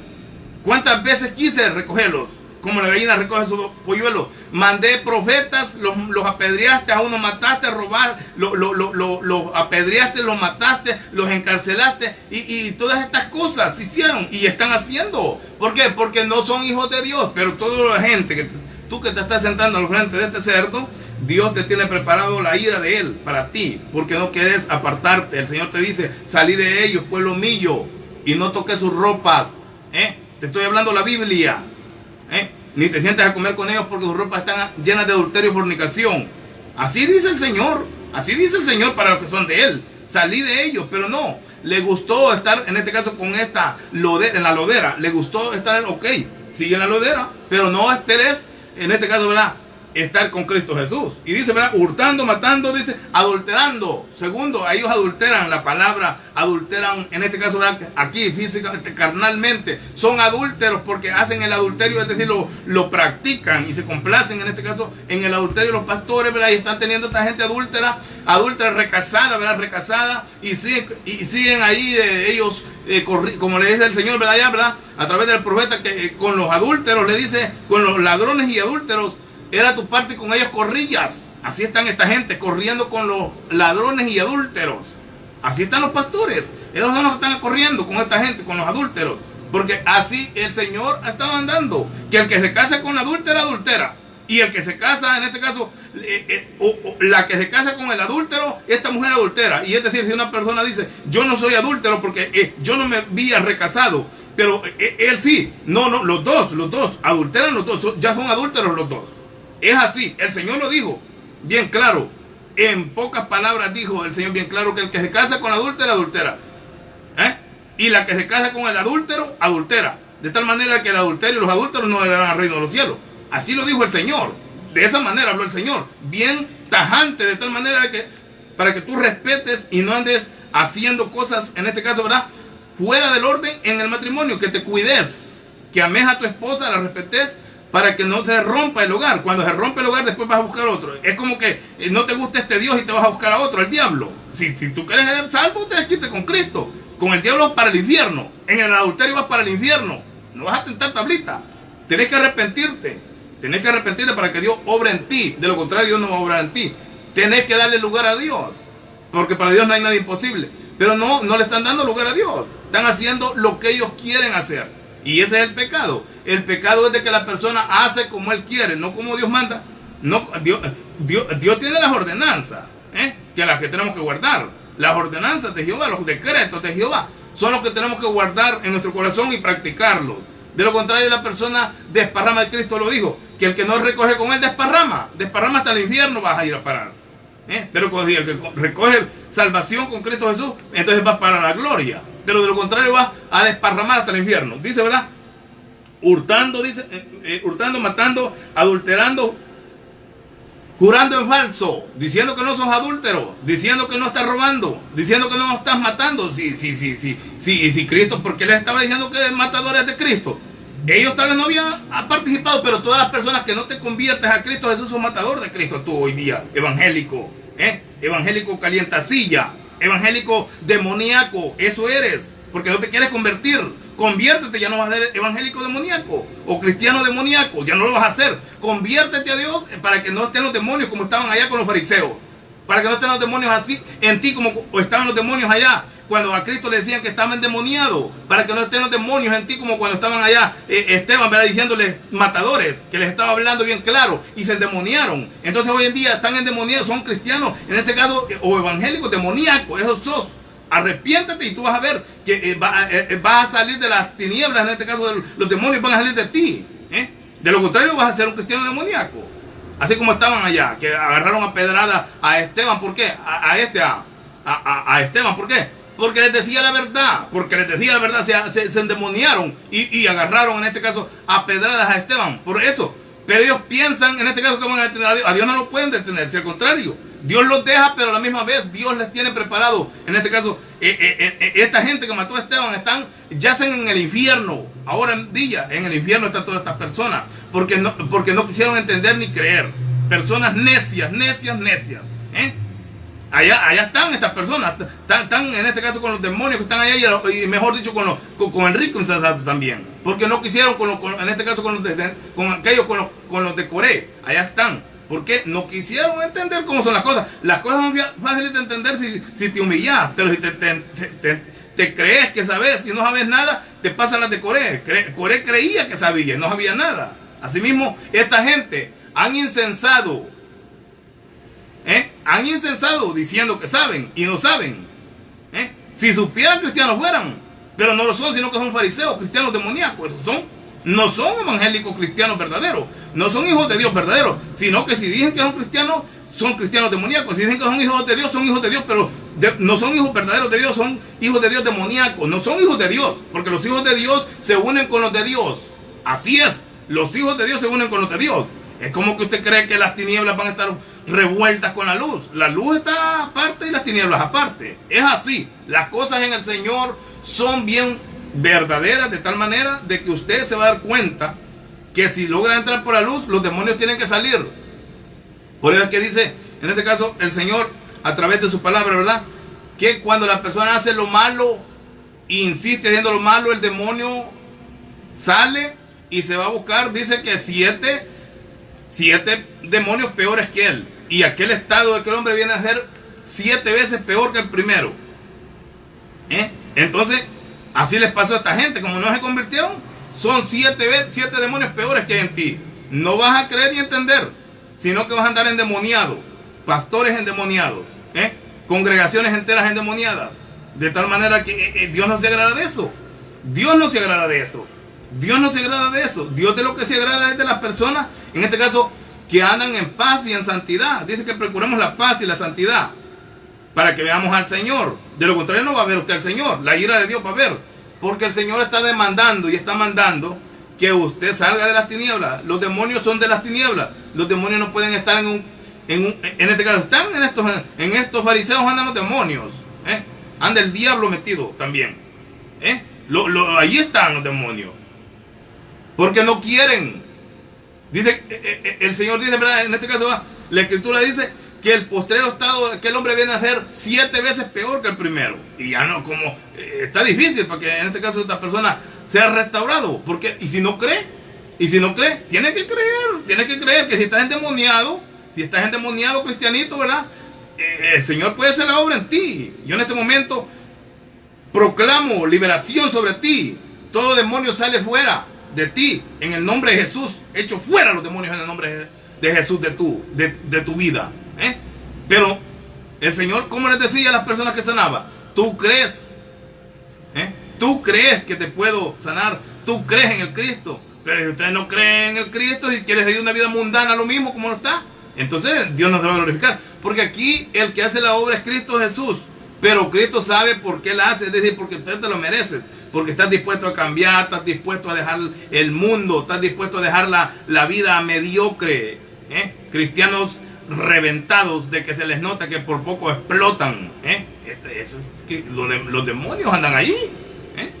¿Cuántas veces quise recogerlos? Como la gallina recoge su polluelo. Mandé profetas, los apedreaste, a uno mataste, robar, los apedreaste, los mataste, los encarcelaste, y todas estas cosas se hicieron y están haciendo. ¿Por qué? Porque no son hijos de Dios. Pero toda la gente, tú que te estás sentando al frente de este cerdo, Dios te tiene preparado la ira de Él para ti, porque no quieres apartarte. El Señor te dice: salí de ellos, pueblo mío, y no toques sus ropas. Te estoy hablando la Biblia. Ni te sientes a comer con ellos, porque sus ropas están llenas de adulterio y fornicación. Así dice el Señor. Así dice el Señor para los que son de Él. Salí de ellos, pero no. Le gustó estar, en este caso, con esta en la lodera. Le gustó estar, ok, sigue en la lodera, pero no esperes, en este caso, ¿verdad?, estar con Cristo Jesús. Y dice, ¿verdad? Hurtando, matando, dice, adulterando. Segundo, ellos adulteran la palabra, adulteran, en este caso, ¿verdad? Aquí físicamente, carnalmente, son adúlteros porque hacen el adulterio, es decir, lo practican y se complacen, en este caso, en el adulterio. Los pastores, ¿verdad? Y están teniendo esta gente adúltera, recasada, ¿verdad? Recasada, y siguen ahí ellos, como le dice el Señor, ¿verdad? Ya, ¿verdad? A través del profeta, que con los adúlteros, le dice, con los ladrones y adúlteros, era tu parte, con ellos corrías. Así están esta gente, corriendo con los ladrones y adúlteros. Así están los pastores. Ellos no nos están corriendo con esta gente, con los adúlteros. Porque así el Señor ha estado andando. Que el que se casa con la adúltera, adultera. Y el que se casa, en este caso, la que se casa con el adúltero, esta mujer adultera. Y es decir, si una persona dice, yo no soy adúltero porque yo no me había recasado, pero él sí. No, los dos, adulteran los dos, ya son adúlteros los dos. Es así, el Señor lo dijo bien claro. En pocas palabras dijo el Señor bien claro que el que se casa con la adúltera, adultera. Y la que se casa con el adúltero, adultera. De tal manera que el adulterio y los adúlteros no heredarán al reino de los cielos. Así lo dijo el Señor. De esa manera habló el Señor. Bien tajante, de tal manera que para que tú respetes y no andes haciendo cosas, en este caso, ¿verdad?, fuera del orden en el matrimonio. Que te cuides, que ames a tu esposa, la respetes, para que no se rompa el hogar. Cuando se rompe el hogar, después vas a buscar otro. Es como que no te gusta este Dios y te vas a buscar a otro, al diablo. Si tú quieres ser salvo, tienes que irte con Cristo. Con el diablo vas para el infierno. En el adulterio vas para el infierno. No vas a tentar tablita. Tenés que arrepentirte. Tenés que arrepentirte para que Dios obre en ti. De lo contrario, Dios no va a obrar en ti. Tenés que darle lugar a Dios. Porque para Dios no hay nada imposible. Pero no le están dando lugar a Dios. Están haciendo lo que ellos quieren hacer. Y ese es el pecado. El pecado es de que la persona hace como él quiere, no como Dios manda. No, Dios tiene las ordenanzas, que las que tenemos que guardar. Las ordenanzas de Jehová, los decretos de Jehová, son los que tenemos que guardar en nuestro corazón y practicarlos. De lo contrario, la persona desparrama. De Cristo lo dijo, que el que no recoge con él desparrama. Desparrama hasta el infierno vas a ir a parar. Pero cuando el que recoge salvación con Cristo Jesús, entonces va para la gloria. Pero de lo contrario va a desparramar hasta el infierno. Dice, ¿verdad? Hurtando, dice, hurtando, matando, adulterando, jurando en falso, diciendo que no sos adúltero, diciendo que no estás robando, diciendo que no estás matando. Si Cristo, porque les estaba diciendo que matadores de Cristo. Ellos tal vez no habían participado, pero todas las personas que no te conviertes a Cristo Jesús son matador de Cristo. Tú hoy día, evangélico, evangélico calientacilla, evangélico demoníaco, eso eres, porque no te quieres convertir. Conviértete, ya no vas a ser evangélico demoníaco o cristiano demoníaco, ya no lo vas a hacer. Conviértete a Dios para que no estén los demonios como estaban allá con los fariseos, para que no estén los demonios así en ti como estaban los demonios allá cuando a Cristo le decían que estaba endemoniado, para que no estén los demonios en ti como cuando estaban allá Esteban, ¿verdad?, diciéndoles matadores, que les estaba hablando bien claro y se endemoniaron. Entonces hoy en día están endemoniados, son cristianos, en este caso, o evangélicos demoníacos, esos sos. Arrepiéntate y tú vas a ver que vas a salir de las tinieblas, en este caso los demonios van a salir de ti. De lo contrario vas a ser un cristiano demoníaco. Así como estaban allá, que agarraron a pedrada a Esteban. ¿Por qué? A Esteban, ¿por qué? Porque les decía la verdad, se endemoniaron y agarraron en este caso a pedradas a Esteban, por eso. Pero ellos piensan en este caso que van a detener a Dios. A Dios no lo pueden detener, si al contrario, Dios los deja, pero a la misma vez Dios les tiene preparado. En este caso, esta gente que mató a Esteban yacen en el infierno. Ahora en día, en el infierno están todas estas personas, porque no quisieron entender ni creer. Personas necias. Allá están estas personas, están en este caso con los demonios que están allá, y mejor dicho con el rico insensato también, porque no quisieron en este caso con los de Coré. Allá están, porque no quisieron entender cómo son las cosas. Las cosas son fáciles de entender si te humillas, pero si te crees que sabes, si no sabes nada, te pasan las de Coré. Coré creía que sabía, no sabía nada. Asimismo, esta gente han incensado diciendo que saben y no saben. Si supieran, cristianos fueran, pero no lo son, sino que son fariseos, cristianos demoníacos. No son evangélicos cristianos verdaderos, no son hijos de Dios verdaderos, sino que si dicen que son cristianos demoníacos. Si dicen que son hijos de Dios, son hijos de Dios, pero no son hijos verdaderos de Dios, son hijos de Dios demoníacos. No son hijos de Dios, porque los hijos de Dios se unen con los de Dios. Así es, los hijos de Dios se unen con los de Dios. Es como que usted cree que las tinieblas van a estar revueltas con la luz. La luz está aparte y las tinieblas aparte. Es así. Las cosas en el Señor son bien verdaderas, de tal manera de que usted se va a dar cuenta que si logra entrar por la luz, los demonios tienen que salir. Por eso es que dice, en este caso, el Señor, a través de su palabra, ¿verdad?, que cuando la persona hace lo malo, insiste haciendo lo malo, el demonio sale y se va a buscar, dice que siete demonios peores que él. Y aquel estado de aquel hombre viene a ser 7 veces peor que el primero. Entonces, así les pasó a esta gente. Como no se convirtieron, son 7 demonios peores que hay en ti. No vas a creer ni entender, sino que vas a andar endemoniado. Pastores endemoniados, congregaciones enteras endemoniadas. De tal manera que Dios no se agrada de eso. Dios no se agrada de eso. Dios no se agrada de eso. Dios de lo que se agrada es de las personas, en este caso, que andan en paz y en santidad. Dice que procuremos la paz y la santidad para que veamos al Señor. De lo contrario no va a ver usted al Señor. La ira de Dios va a ver. Porque el Señor está demandando y está mandando que usted salga de las tinieblas. Los demonios son de las tinieblas. Los demonios no pueden estar en este caso, están en estos fariseos, andan los demonios. Anda el diablo metido también. Ahí están los demonios. Porque no quieren. Dice, el Señor dice, ¿verdad?, en este caso, la Escritura dice que el postrero estado de aquel hombre viene a ser 7 veces peor que el primero. Y ya no, como está difícil para que en este caso esta persona sea restaurado. Porque, y si no cree, tiene que creer que si estás endemoniado, cristianito, ¿verdad?, el Señor puede hacer la obra en ti. Yo en este momento proclamo liberación sobre ti. Todo demonio sale fuera de ti en el nombre de Jesús. Echo fuera los demonios en el nombre de Jesús de tu vida. Pero el Señor, como les decía a las personas que sanaba, tú crees, tú crees que te puedo sanar, tú crees en el Cristo. Pero si ustedes no creen en el Cristo, si quieres vivir una vida mundana, lo mismo como no está, entonces Dios no se va a glorificar. Porque aquí el que hace la obra es Cristo Jesús. Pero Cristo sabe por qué la hace. Es decir, porque usted te lo mereces. Porque estás dispuesto a cambiar, estás dispuesto a dejar el mundo, estás dispuesto a dejar la vida mediocre. Cristianos reventados de que se les nota que por poco explotan. Los demonios andan allí.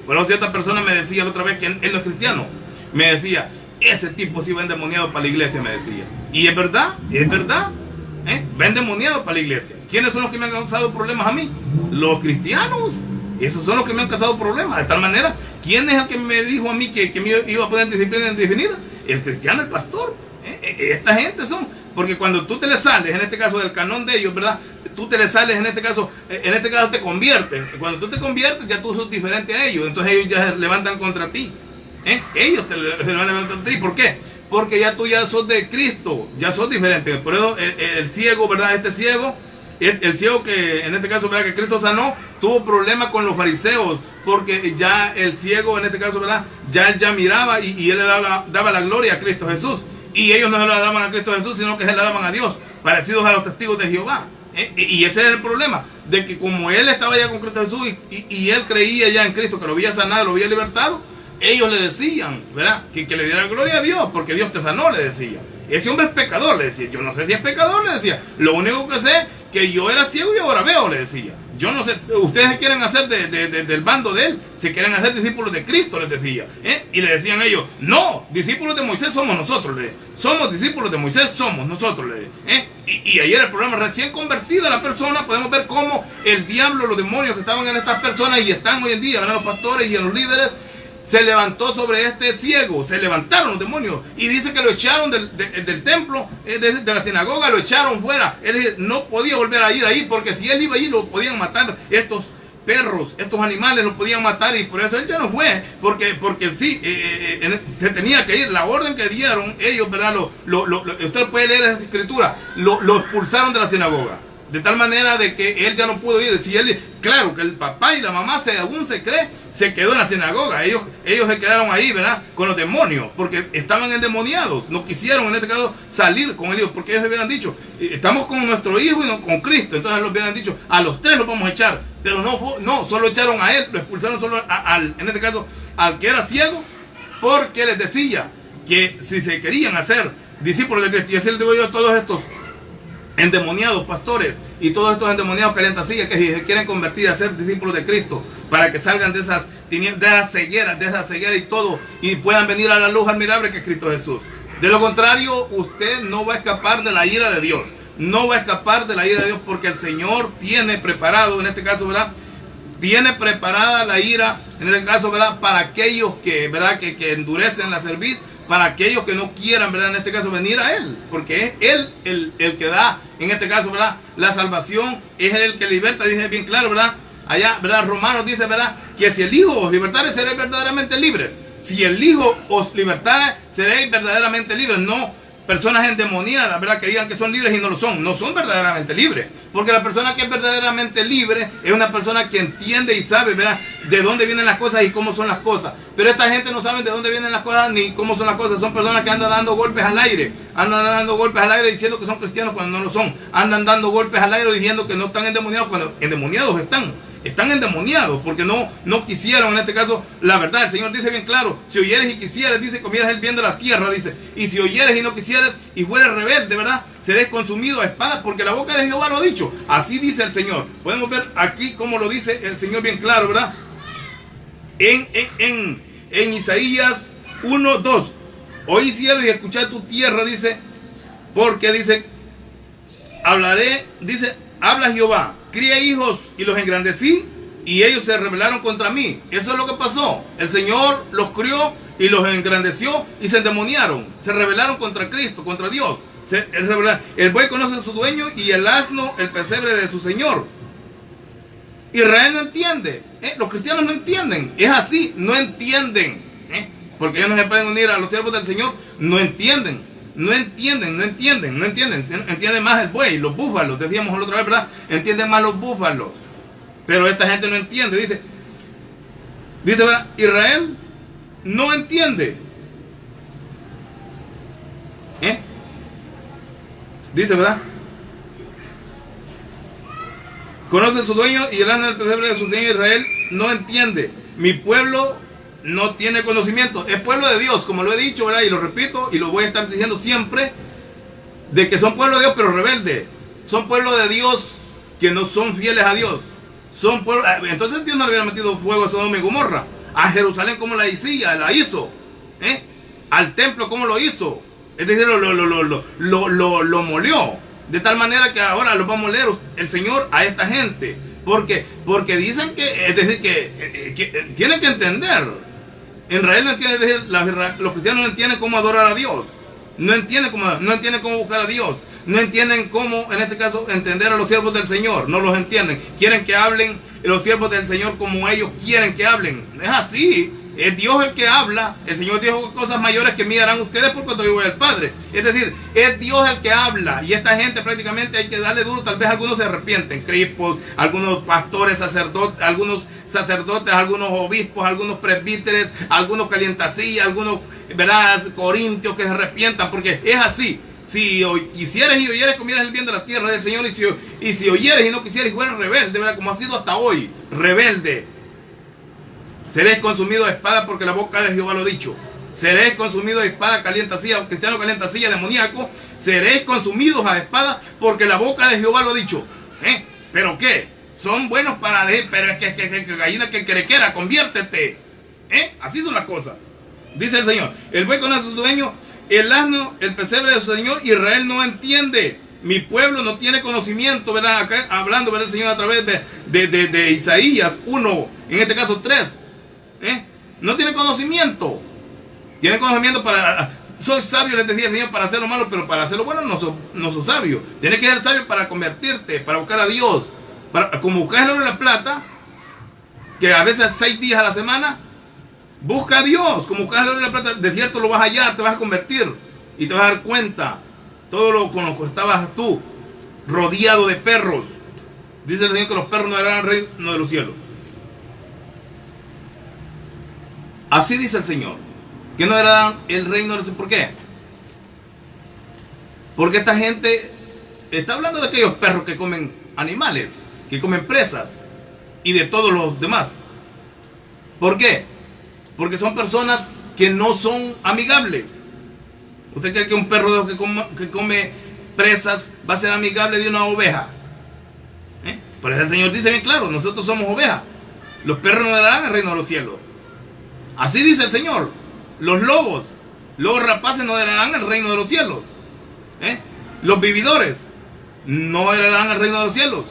Pero cierta persona me decía la otra vez que él no es cristiano. Me decía, ese tipo sí va endemoniado para la iglesia, me decía. Y es verdad, va endemoniado para la iglesia. ¿Quiénes son los que me han causado problemas a mí? Los cristianos. Esos son los que me han causado problemas. De tal manera, ¿quién es el que me dijo a mí que me iba a poner en disciplina indefinida? El cristiano, el pastor. Esta gente son. Porque cuando tú te le sales, en este caso del canón de ellos, ¿verdad?, tú te le sales, en este caso te conviertes. Cuando tú te conviertes, ya tú sos diferente a ellos. Entonces ellos ya se levantan contra ti. Ellos se levantan contra ti. ¿Por qué? Porque ya tú ya sos de Cristo, ya sos diferente. Por eso el ciego, ¿verdad?, el ciego que en este caso, ¿verdad?, que Cristo sanó, tuvo problemas con los fariseos, porque ya el ciego, en este caso, ¿verdad?, ya miraba y él le daba la gloria a Cristo Jesús. Y ellos no se la daban a Cristo Jesús, sino que se la daban a Dios, parecidos a los testigos de Jehová. Y ese es el problema, de que como él estaba ya con Cristo Jesús y él creía ya en Cristo, que lo había sanado, lo había libertado, ellos le decían, ¿verdad?, que le diera gloria a Dios, porque Dios te sanó, le decía. Ese hombre es pecador, le decía. Yo no sé si es pecador, le decía. Lo único que sé, que yo era ciego y ahora veo, le decía. Yo no sé, ustedes se quieren hacer del bando de él, se quieren hacer discípulos de Cristo, les decía. Y le decían ellos, no, discípulos de Moisés somos nosotros, somos discípulos de Moisés, somos nosotros, y ayer el problema, recién convertida la persona, podemos ver cómo el diablo, los demonios que estaban en estas personas y están hoy en día, en los pastores y en los líderes, se levantó sobre este ciego, se levantaron los demonios y dice que lo echaron del templo, de la sinagoga, lo echaron fuera. Es decir, no podía volver a ir ahí, porque si él iba allí lo podían matar estos perros, estos animales lo podían matar, y por eso él ya no fue, porque sí, se tenía que ir. La orden que dieron ellos, ¿verdad? Usted puede leer esa escritura, lo expulsaron de la sinagoga. De tal manera de que él ya no pudo ir. Si él, claro que el papá y la mamá, según se cree, se quedó en la sinagoga. Ellos se quedaron ahí, ¿verdad?, con los demonios, porque estaban endemoniados. No quisieron, en este caso, salir con ellos, porque ellos hubieran dicho, estamos con nuestro hijo y no con Cristo. Entonces los hubieran dicho, a los tres los vamos a echar. Pero no, solo echaron a él, lo expulsaron solo en este caso, al que era ciego, porque les decía que si se querían hacer discípulos de Cristo. Y así les digo yo a todos estos endemoniados pastores y todos estos endemoniados calientasillas que se quieren convertir a ser discípulos de Cristo, para que salgan de esas cegueras, y todo, y puedan venir a la luz admirable que es Cristo Jesús. De lo contrario, usted no va a escapar de la ira de Dios. No va a escapar de la ira de Dios, porque el Señor tiene preparado, en este caso, ¿verdad? Tiene preparada la ira, en este caso, ¿verdad? Para aquellos que, ¿verdad? Que endurecen la cerviz, para aquellos que no quieran, ¿verdad? En este caso, venir a Él, porque es Él el que da, en este caso, ¿verdad? La salvación, es Él el que liberta, dice bien claro, ¿verdad? Allá, ¿verdad? Romanos dice, ¿verdad? Que si el Hijo os libertare, seréis verdaderamente libres. Si el Hijo os libertare, seréis verdaderamente libres. No personas endemoniadas, ¿verdad? Que digan que son libres y no lo son. No son verdaderamente libres. Porque la persona que es verdaderamente libre es una persona que entiende y sabe, ¿verdad? De dónde vienen las cosas y cómo son las cosas. Pero esta gente no sabe de dónde vienen las cosas ni cómo son las cosas. Son personas que andan dando golpes al aire. Andan dando golpes al aire diciendo que son cristianos cuando no lo son. Andan dando golpes al aire diciendo que no están endemoniados cuando endemoniados están. Están endemoniados porque no quisieron, en este caso, la verdad. El Señor dice bien claro: si oyeres y quisieres, dice, comieras el bien de la tierra, dice. Y si oyeres y no quisieres y fueres rebelde, ¿verdad? Seréis consumido a espada, porque la boca de Jehová lo ha dicho. Así dice el Señor. Podemos ver aquí cómo lo dice el Señor bien claro, ¿verdad? En Isaías 1:2. Oí cielo y escuchad tu tierra, dice, porque dice, hablaré, dice, habla Jehová, crié hijos y los engrandecí, y ellos se rebelaron contra mí. Eso es lo que pasó. El Señor los crió y los engrandeció y se endemoniaron. Se rebelaron contra Cristo, contra Dios. El buey conoce a su dueño y el asno el pesebre de su señor. Israel no entiende. Los cristianos no entienden. Es así, no entienden. Porque ellos no se pueden unir a los siervos del Señor. No entienden. No entienden. Entienden más el buey, los búfalos, decíamos la otra vez, ¿verdad? Entienden más los búfalos. Pero esta gente no entiende, dice, ¿verdad? Israel no entiende. Dice, ¿verdad? Conoce su dueño y el asno del pesebre de su señor. Israel no entiende. Mi pueblo no tiene conocimiento. Es pueblo de Dios, como lo he dicho, ¿verdad? Y lo repito y lo voy a estar diciendo siempre, de que son pueblo de Dios pero rebelde. Son pueblo de Dios que no son fieles a Dios. Son pueblo. Entonces Dios no le hubiera metido fuego a Sodoma y Gomorra. A Jerusalén como la hizo. Al templo como lo hizo. Es decir, lo molió. De tal manera que ahora lo va a moler el Señor a esta gente. Porque dicen que, es decir, que tienen que entender. Israel no entiende, es decir, los cristianos no entienden cómo adorar a Dios. No entienden cómo buscar a Dios. No entienden cómo, en este caso, entender a los siervos del Señor. No los entienden. Quieren que hablen los siervos del Señor como ellos quieren que hablen. Es así. Es Dios el que habla. El Señor dijo: cosas mayores que mí harán ustedes por cuanto yo voy al Padre. Es decir, es Dios el que habla. Y esta gente prácticamente hay que darle duro. Tal vez algunos se arrepienten. Crispos, algunos pastores, sacerdotes, algunos obispos, algunos presbíteros, algunos calientasillas, algunos, ¿verdad?, corintios que se arrepientan. Porque es así. Si quisieres y oyeres, comieras el bien de la tierra del Señor. Y si oyeres y no quisieres y fueras rebelde, ¿verdad?, como ha sido hasta hoy, rebelde, seréis consumido a espada, porque la boca de Jehová lo ha dicho. Seréis consumidos a espada, calientasilla, cristiano calientasilla, demoníaco. Seréis consumidos a espada, porque la boca de Jehová lo ha dicho. ¿Pero qué? Son buenos para decir, pero es que gallina que querequera, conviértete. Así son las cosas. Dice el Señor: el buey conoce a su dueño, el asno el pesebre de su señor. Israel no entiende. Mi pueblo no tiene conocimiento, ¿verdad? Acá hablando, ¿verdad?, el Señor a través de Isaías 1, en este caso 3. No tiene conocimiento. Tiene conocimiento para... Soy sabio, les decía el Señor, para hacer lo malo, pero para hacer lo bueno no soy sabio. Tienes que ser sabio para convertirte, para buscar a Dios. Como buscar el oro y la plata, que a veces 6 días a la semana, busca a Dios. Como buscar el oro y la plata, de cierto lo vas a hallar, te vas a convertir y te vas a dar cuenta. Todo lo con lo que estabas tú, rodeado de perros. Dice el Señor que los perros no eran el reino de los cielos. Así dice el Señor, que no era el reino de los cielos. ¿Por qué? Porque esta gente está hablando de aquellos perros que comen animales, que comen presas y de todos los demás. ¿Por qué? Porque son personas que no son amigables. ¿Usted cree que un perro que come presas va a ser amigable de una oveja? Por eso el Señor dice bien claro, nosotros somos ovejas. Los perros no heredarán el reino de los cielos. Así dice el Señor. Los lobos rapaces no heredarán el reino de los cielos. Los vividores no heredarán el reino de los cielos.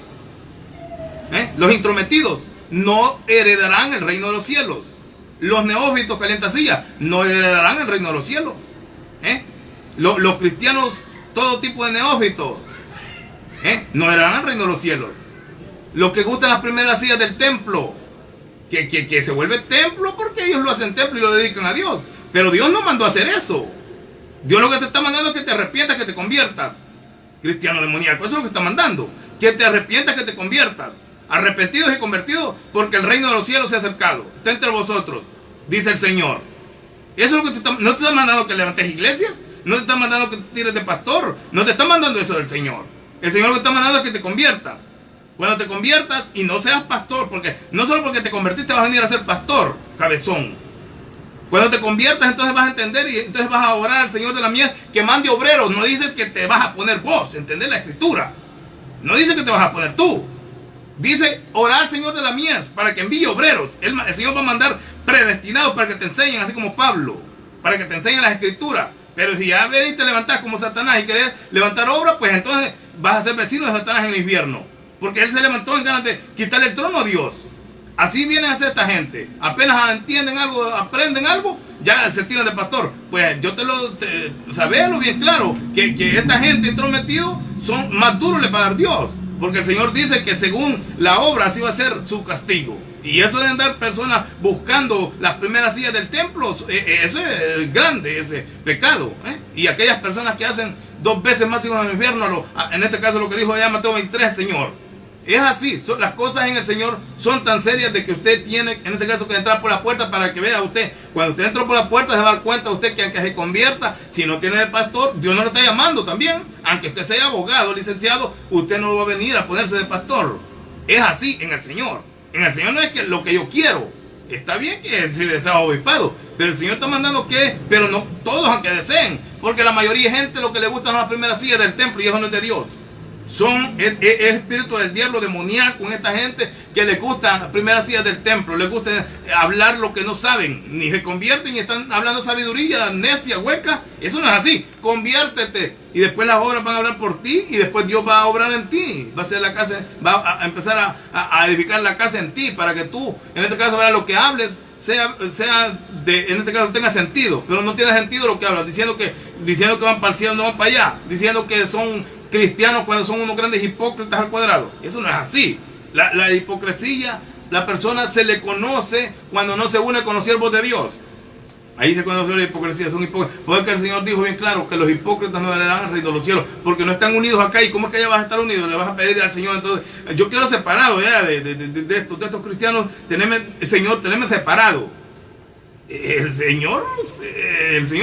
Los intrometidos no heredarán el reino de los cielos. Los neófitos calientasillas no heredarán el reino de los cielos. Los cristianos, todo tipo de neófitos, no heredarán el reino de los cielos. Los que gustan las primeras sillas del templo, que se vuelve templo porque ellos lo hacen templo y lo dedican a Dios. Pero Dios no mandó a hacer eso. Dios lo que te está mandando es que te arrepientas, que te conviertas. Cristiano demoníaco, eso es lo que está mandando. Que te arrepientas, que te conviertas. Arrepentidos y convertidos, porque el reino de los cielos se ha acercado. Está entre vosotros, dice el Señor. Eso es lo que no te está mandando que levantes iglesias. No te está mandando que te tires de pastor. No te está mandando eso del Señor. El Señor lo que está mandando es que te conviertas. Cuando te conviertas y no seas pastor, porque no solo porque te convertiste vas a venir a ser pastor, cabezón. Cuando te conviertas, entonces vas a entender y entonces vas a orar al Señor de la mies que mande obreros. No dice que te vas a poner vos, entender la escritura. No dice que te vas a poner tú. Dice orar al Señor de la mies para que envíe obreros. El Señor va a mandar predestinados para que te enseñen, así como Pablo, para que te enseñen las escrituras. Pero si ya ves y te levantás como Satanás y querés levantar obra, pues entonces vas a ser vecino de Satanás en el infierno. Porque él se levantó en ganas de quitarle el trono a Dios. Así vienen a ser esta gente. Apenas entienden algo, aprenden algo, ya se tiran de pastor. Pues yo sabelo bien claro, que esta gente entrometido son más duros para Dios. Porque el Señor dice que según la obra así va a ser su castigo. Y eso de andar personas buscando las primeras sillas del templo, eso es grande, ese pecado. Y aquellas personas que hacen 2 veces más hijos del infierno, en este caso lo que dijo allá Mateo 23 el Señor. Es así, las cosas en el Señor son tan serias de que usted tiene, en este caso, que entrar por la puerta para que vea usted. Cuando usted entró por la puerta se va a dar cuenta usted que aunque se convierta, si no tiene el pastor, Dios no lo está llamando también. Aunque usted sea abogado, licenciado, usted no va a venir a ponerse de pastor. Es así en el Señor. En el Señor no es que lo que yo quiero. Está bien que si desea obispado, pero el Señor está mandando que, pero no todos aunque deseen, porque la mayoría de gente lo que le gusta son las primeras sillas del templo y eso no es de Dios. Es espíritu del diablo demoníaco con esta gente que les gustan las primeras sillas del templo, les gusta hablar lo que no saben, ni se convierten y están hablando sabiduría necia, hueca. Eso no es así. Conviértete y después las obras van a hablar por ti y después Dios va a obrar en ti. Va a hacer la casa, va a empezar a edificar la casa en ti para que tú, en este caso, lo que hables en este caso tenga sentido, pero no tiene sentido lo que hablas, diciendo que van para el cielo, no van para allá, diciendo que son cristianos cuando son unos grandes hipócritas al cuadrado. Eso no es así. La hipocresía, la persona se le conoce cuando no se une con los siervos de Dios. Ahí se conoce la hipocresía. Son hipócritas. Fue que el Señor dijo bien claro que los hipócritas no heredarán el reino de los cielos, porque no están unidos acá. ¿Y cómo es que ya vas a estar unido? Le vas a pedir al Señor. Entonces, yo quiero separado ya de estos cristianos. Señor, teneme separado. El Señor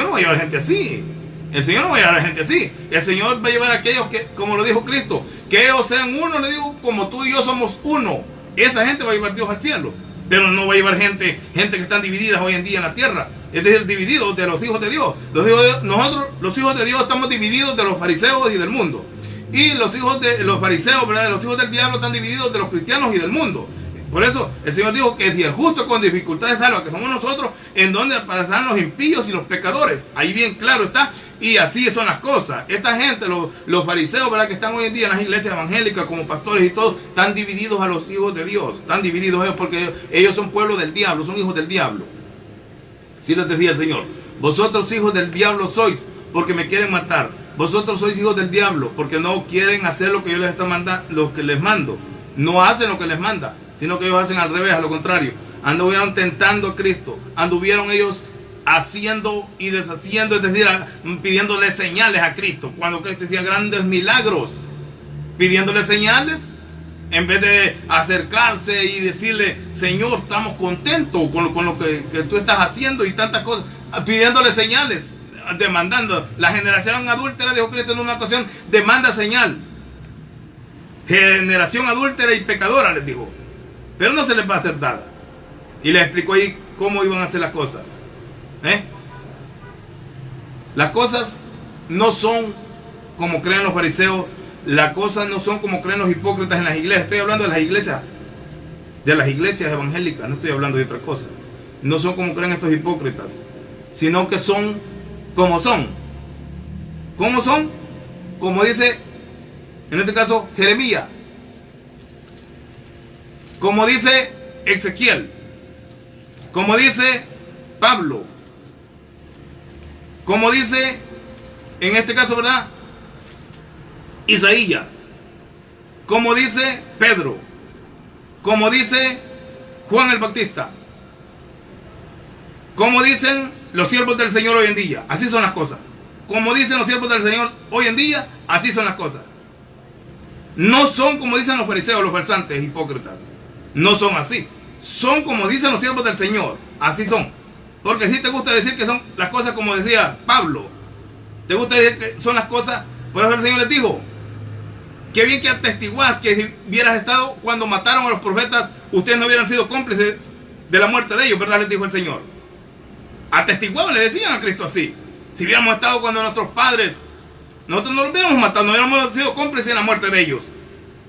no va a llevar gente así. El Señor no va a llevar a la gente así. El Señor va a llevar a aquellos que, como lo dijo Cristo, que ellos sean uno, le digo, como tú y yo somos uno. Esa gente va a llevar Dios al cielo. Pero no va a llevar gente que están divididas hoy en día en la tierra. Es decir, divididos de los hijos de Dios. Nosotros, los hijos de Dios, estamos divididos de los fariseos y del mundo. Y los hijos de los fariseos, ¿verdad? Los hijos del diablo están divididos de los cristianos y del mundo. Por eso el Señor dijo que si el justo con dificultades salva, que somos nosotros, en donde pasarán los impíos y los pecadores. Ahí bien claro está. Y así son las cosas. Esta gente, los fariseos, ¿verdad?, que están hoy en día en las iglesias evangélicas como pastores y todo, están divididos a los hijos de Dios. Están divididos ellos porque ellos son pueblo del diablo, son hijos del diablo. Así les decía el Señor: vosotros hijos del diablo sois porque me quieren matar. Vosotros sois hijos del diablo porque no quieren hacer lo que yo les lo que les mando. No hacen lo que les manda, sino que ellos hacen al revés, a lo contrario. Anduvieron tentando a Cristo, anduvieron ellos haciendo y deshaciendo, es decir, pidiéndole señales a Cristo, cuando Cristo hacía grandes milagros, pidiéndole señales, en vez de acercarse y decirle: Señor, estamos contentos con lo que tú estás haciendo y tantas cosas, pidiéndole señales, demandando. La generación adúltera, dijo Cristo en una ocasión, demanda señal. Generación adúltera y pecadora, les dijo, pero no se les va a hacer nada. Y les explicó ahí cómo iban a hacer las cosas. Las cosas no son como creen los fariseos, las cosas no son como creen los hipócritas en las iglesias. Estoy hablando de las iglesias evangélicas, no estoy hablando de otra cosa. No son como creen estos hipócritas, sino que son como son. ¿Cómo son? Como dice, en este caso, Jeremías. Como dice Ezequiel. Como dice Pablo. Como dice, en este caso, ¿verdad?, Isaías. Como dice Pedro. Como dice Juan el Bautista. Como dicen los siervos del Señor hoy en día. Así son las cosas. Como dicen los siervos del Señor hoy en día, así son las cosas. No son como dicen los fariseos, los farsantes, hipócritas. No son así. Son como dicen los siervos del Señor. Así son. Porque si te gusta decir que son las cosas como decía Pablo. Te gusta decir que son las cosas. Por eso el Señor les dijo: qué bien que atestiguás que si hubieras estado cuando mataron a los profetas, ustedes no hubieran sido cómplices de la muerte de ellos, ¿verdad? Les dijo el Señor. Atestiguaban, le decían a Cristo así. Si hubiéramos estado cuando nuestros padres, nosotros no los hubiéramos matado, no hubiéramos sido cómplices en la muerte de ellos.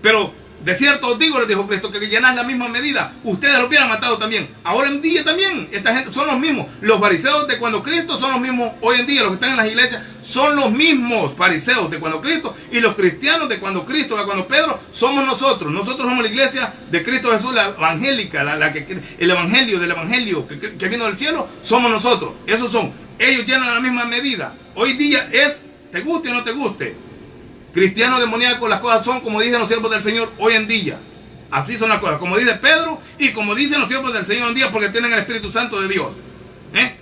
Pero de cierto os digo, les dijo Cristo, que llenan la misma medida, ustedes lo hubieran matado también. Ahora en día también, esta gente son los mismos. Los fariseos de cuando Cristo son los mismos hoy en día. Los que están en las iglesias son los mismos fariseos de cuando Cristo. Y los cristianos de cuando Cristo, de cuando Pedro, somos nosotros. Nosotros somos la iglesia de Cristo Jesús, la evangélica, el evangelio del evangelio que vino del cielo, somos nosotros. Esos son. Ellos llenan la misma medida. Hoy día es, te guste o no te guste, cristiano demoníaco, las cosas son como dicen los siervos del Señor hoy en día. Así son las cosas, como dice Pedro y como dicen los siervos del Señor hoy en día, porque tienen el Espíritu Santo de Dios.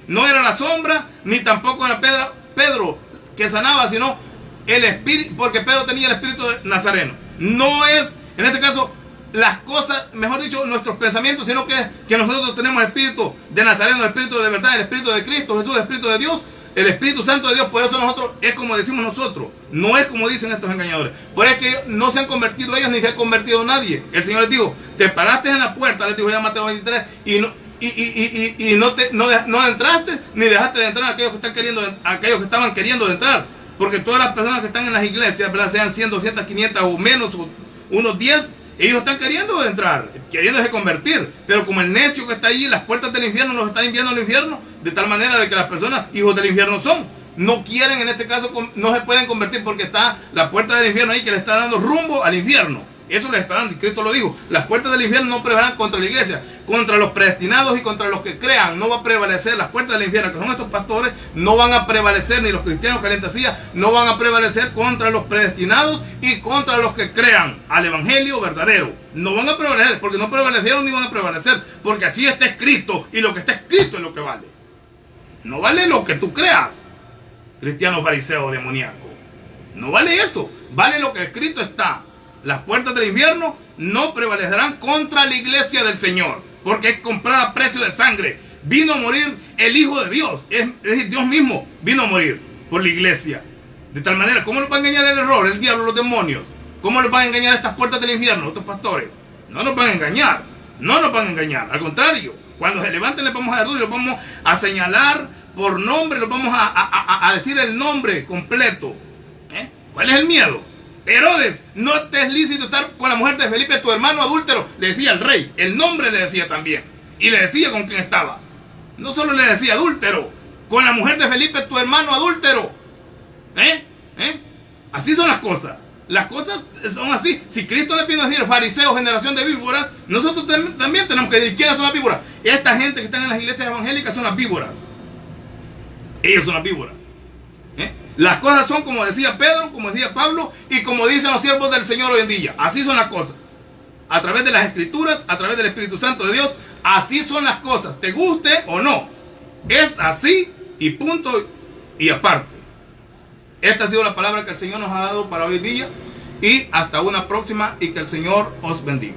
No era la sombra, ni tampoco era Pedro que sanaba, sino el Espíritu, porque Pedro tenía el Espíritu de Nazareno. No es, en este caso, las cosas, mejor dicho, nuestros pensamientos, sino que nosotros tenemos el Espíritu de Nazareno, el Espíritu de verdad, el Espíritu de Cristo Jesús, el Espíritu de Dios, el Espíritu Santo de Dios. Por eso nosotros, es como decimos nosotros, no es como dicen estos engañadores. Por eso es que no se han convertido ellos, ni se ha convertido nadie. El Señor les dijo: te paraste en la puerta, les dijo ya Mateo 23, y no entraste, ni dejaste de entrar a aquellos que estaban queriendo entrar. Porque todas las personas que están en las iglesias, ¿verdad?, sean 100, 200, 500 o menos, o unos 10, ellos están queriendo entrar, queriéndose convertir. Pero como el necio que está allí, las puertas del infierno los está enviando al infierno, de tal manera de que las personas, hijos del infierno son, no quieren, en este caso, no se pueden convertir porque está la puerta del infierno ahí que le está dando rumbo al infierno. Eso les está dando, y Cristo lo dijo: las puertas del infierno no prevalecerán contra la iglesia, contra los predestinados y contra los que crean. No va a prevalecer las puertas del infierno, que son estos pastores, no van a prevalecer, ni los cristianos calentacías, no van a prevalecer contra los predestinados y contra los que crean al evangelio verdadero. No van a prevalecer, porque no prevalecieron ni van a prevalecer, porque así está escrito, y lo que está escrito es lo que vale. No vale lo que tú creas, cristiano fariseo demoníaco. No vale eso, vale lo que escrito está. Las puertas del infierno no prevalecerán contra la iglesia del Señor, porque es comprada a precio de sangre. Vino a morir el Hijo de Dios, es decir, Dios mismo vino a morir por la iglesia. De tal manera, ¿cómo nos va a engañar el error, el diablo, los demonios? ¿Cómo nos van a engañar estas puertas del infierno, estos pastores? No nos van a engañar, no nos van a engañar. Al contrario, cuando se levanten les vamos a dar duro, los vamos a señalar por nombre, los vamos a decir el nombre completo. ¿Cuál es el miedo? Herodes, no te es lícito estar con la mujer de Felipe, tu hermano adúltero, le decía al rey. El nombre le decía también, y le decía con quién estaba. No solo le decía adúltero, con la mujer de Felipe, tu hermano adúltero. Así son las cosas. Las cosas son así. Si Cristo le vino a decir fariseos, generación de víboras, nosotros también tenemos que decir quiénes son las víboras. Esta gente que está en las iglesias evangélicas son las víboras. Ellos son las víboras. Las cosas son como decía Pedro, como decía Pablo, y como dicen los siervos del Señor hoy en día. Así son las cosas. A través de las Escrituras, a través del Espíritu Santo de Dios, así son las cosas. Te guste o no. Es así y punto y aparte. Esta ha sido la palabra que el Señor nos ha dado para hoy día. Y hasta una próxima, y que el Señor os bendiga.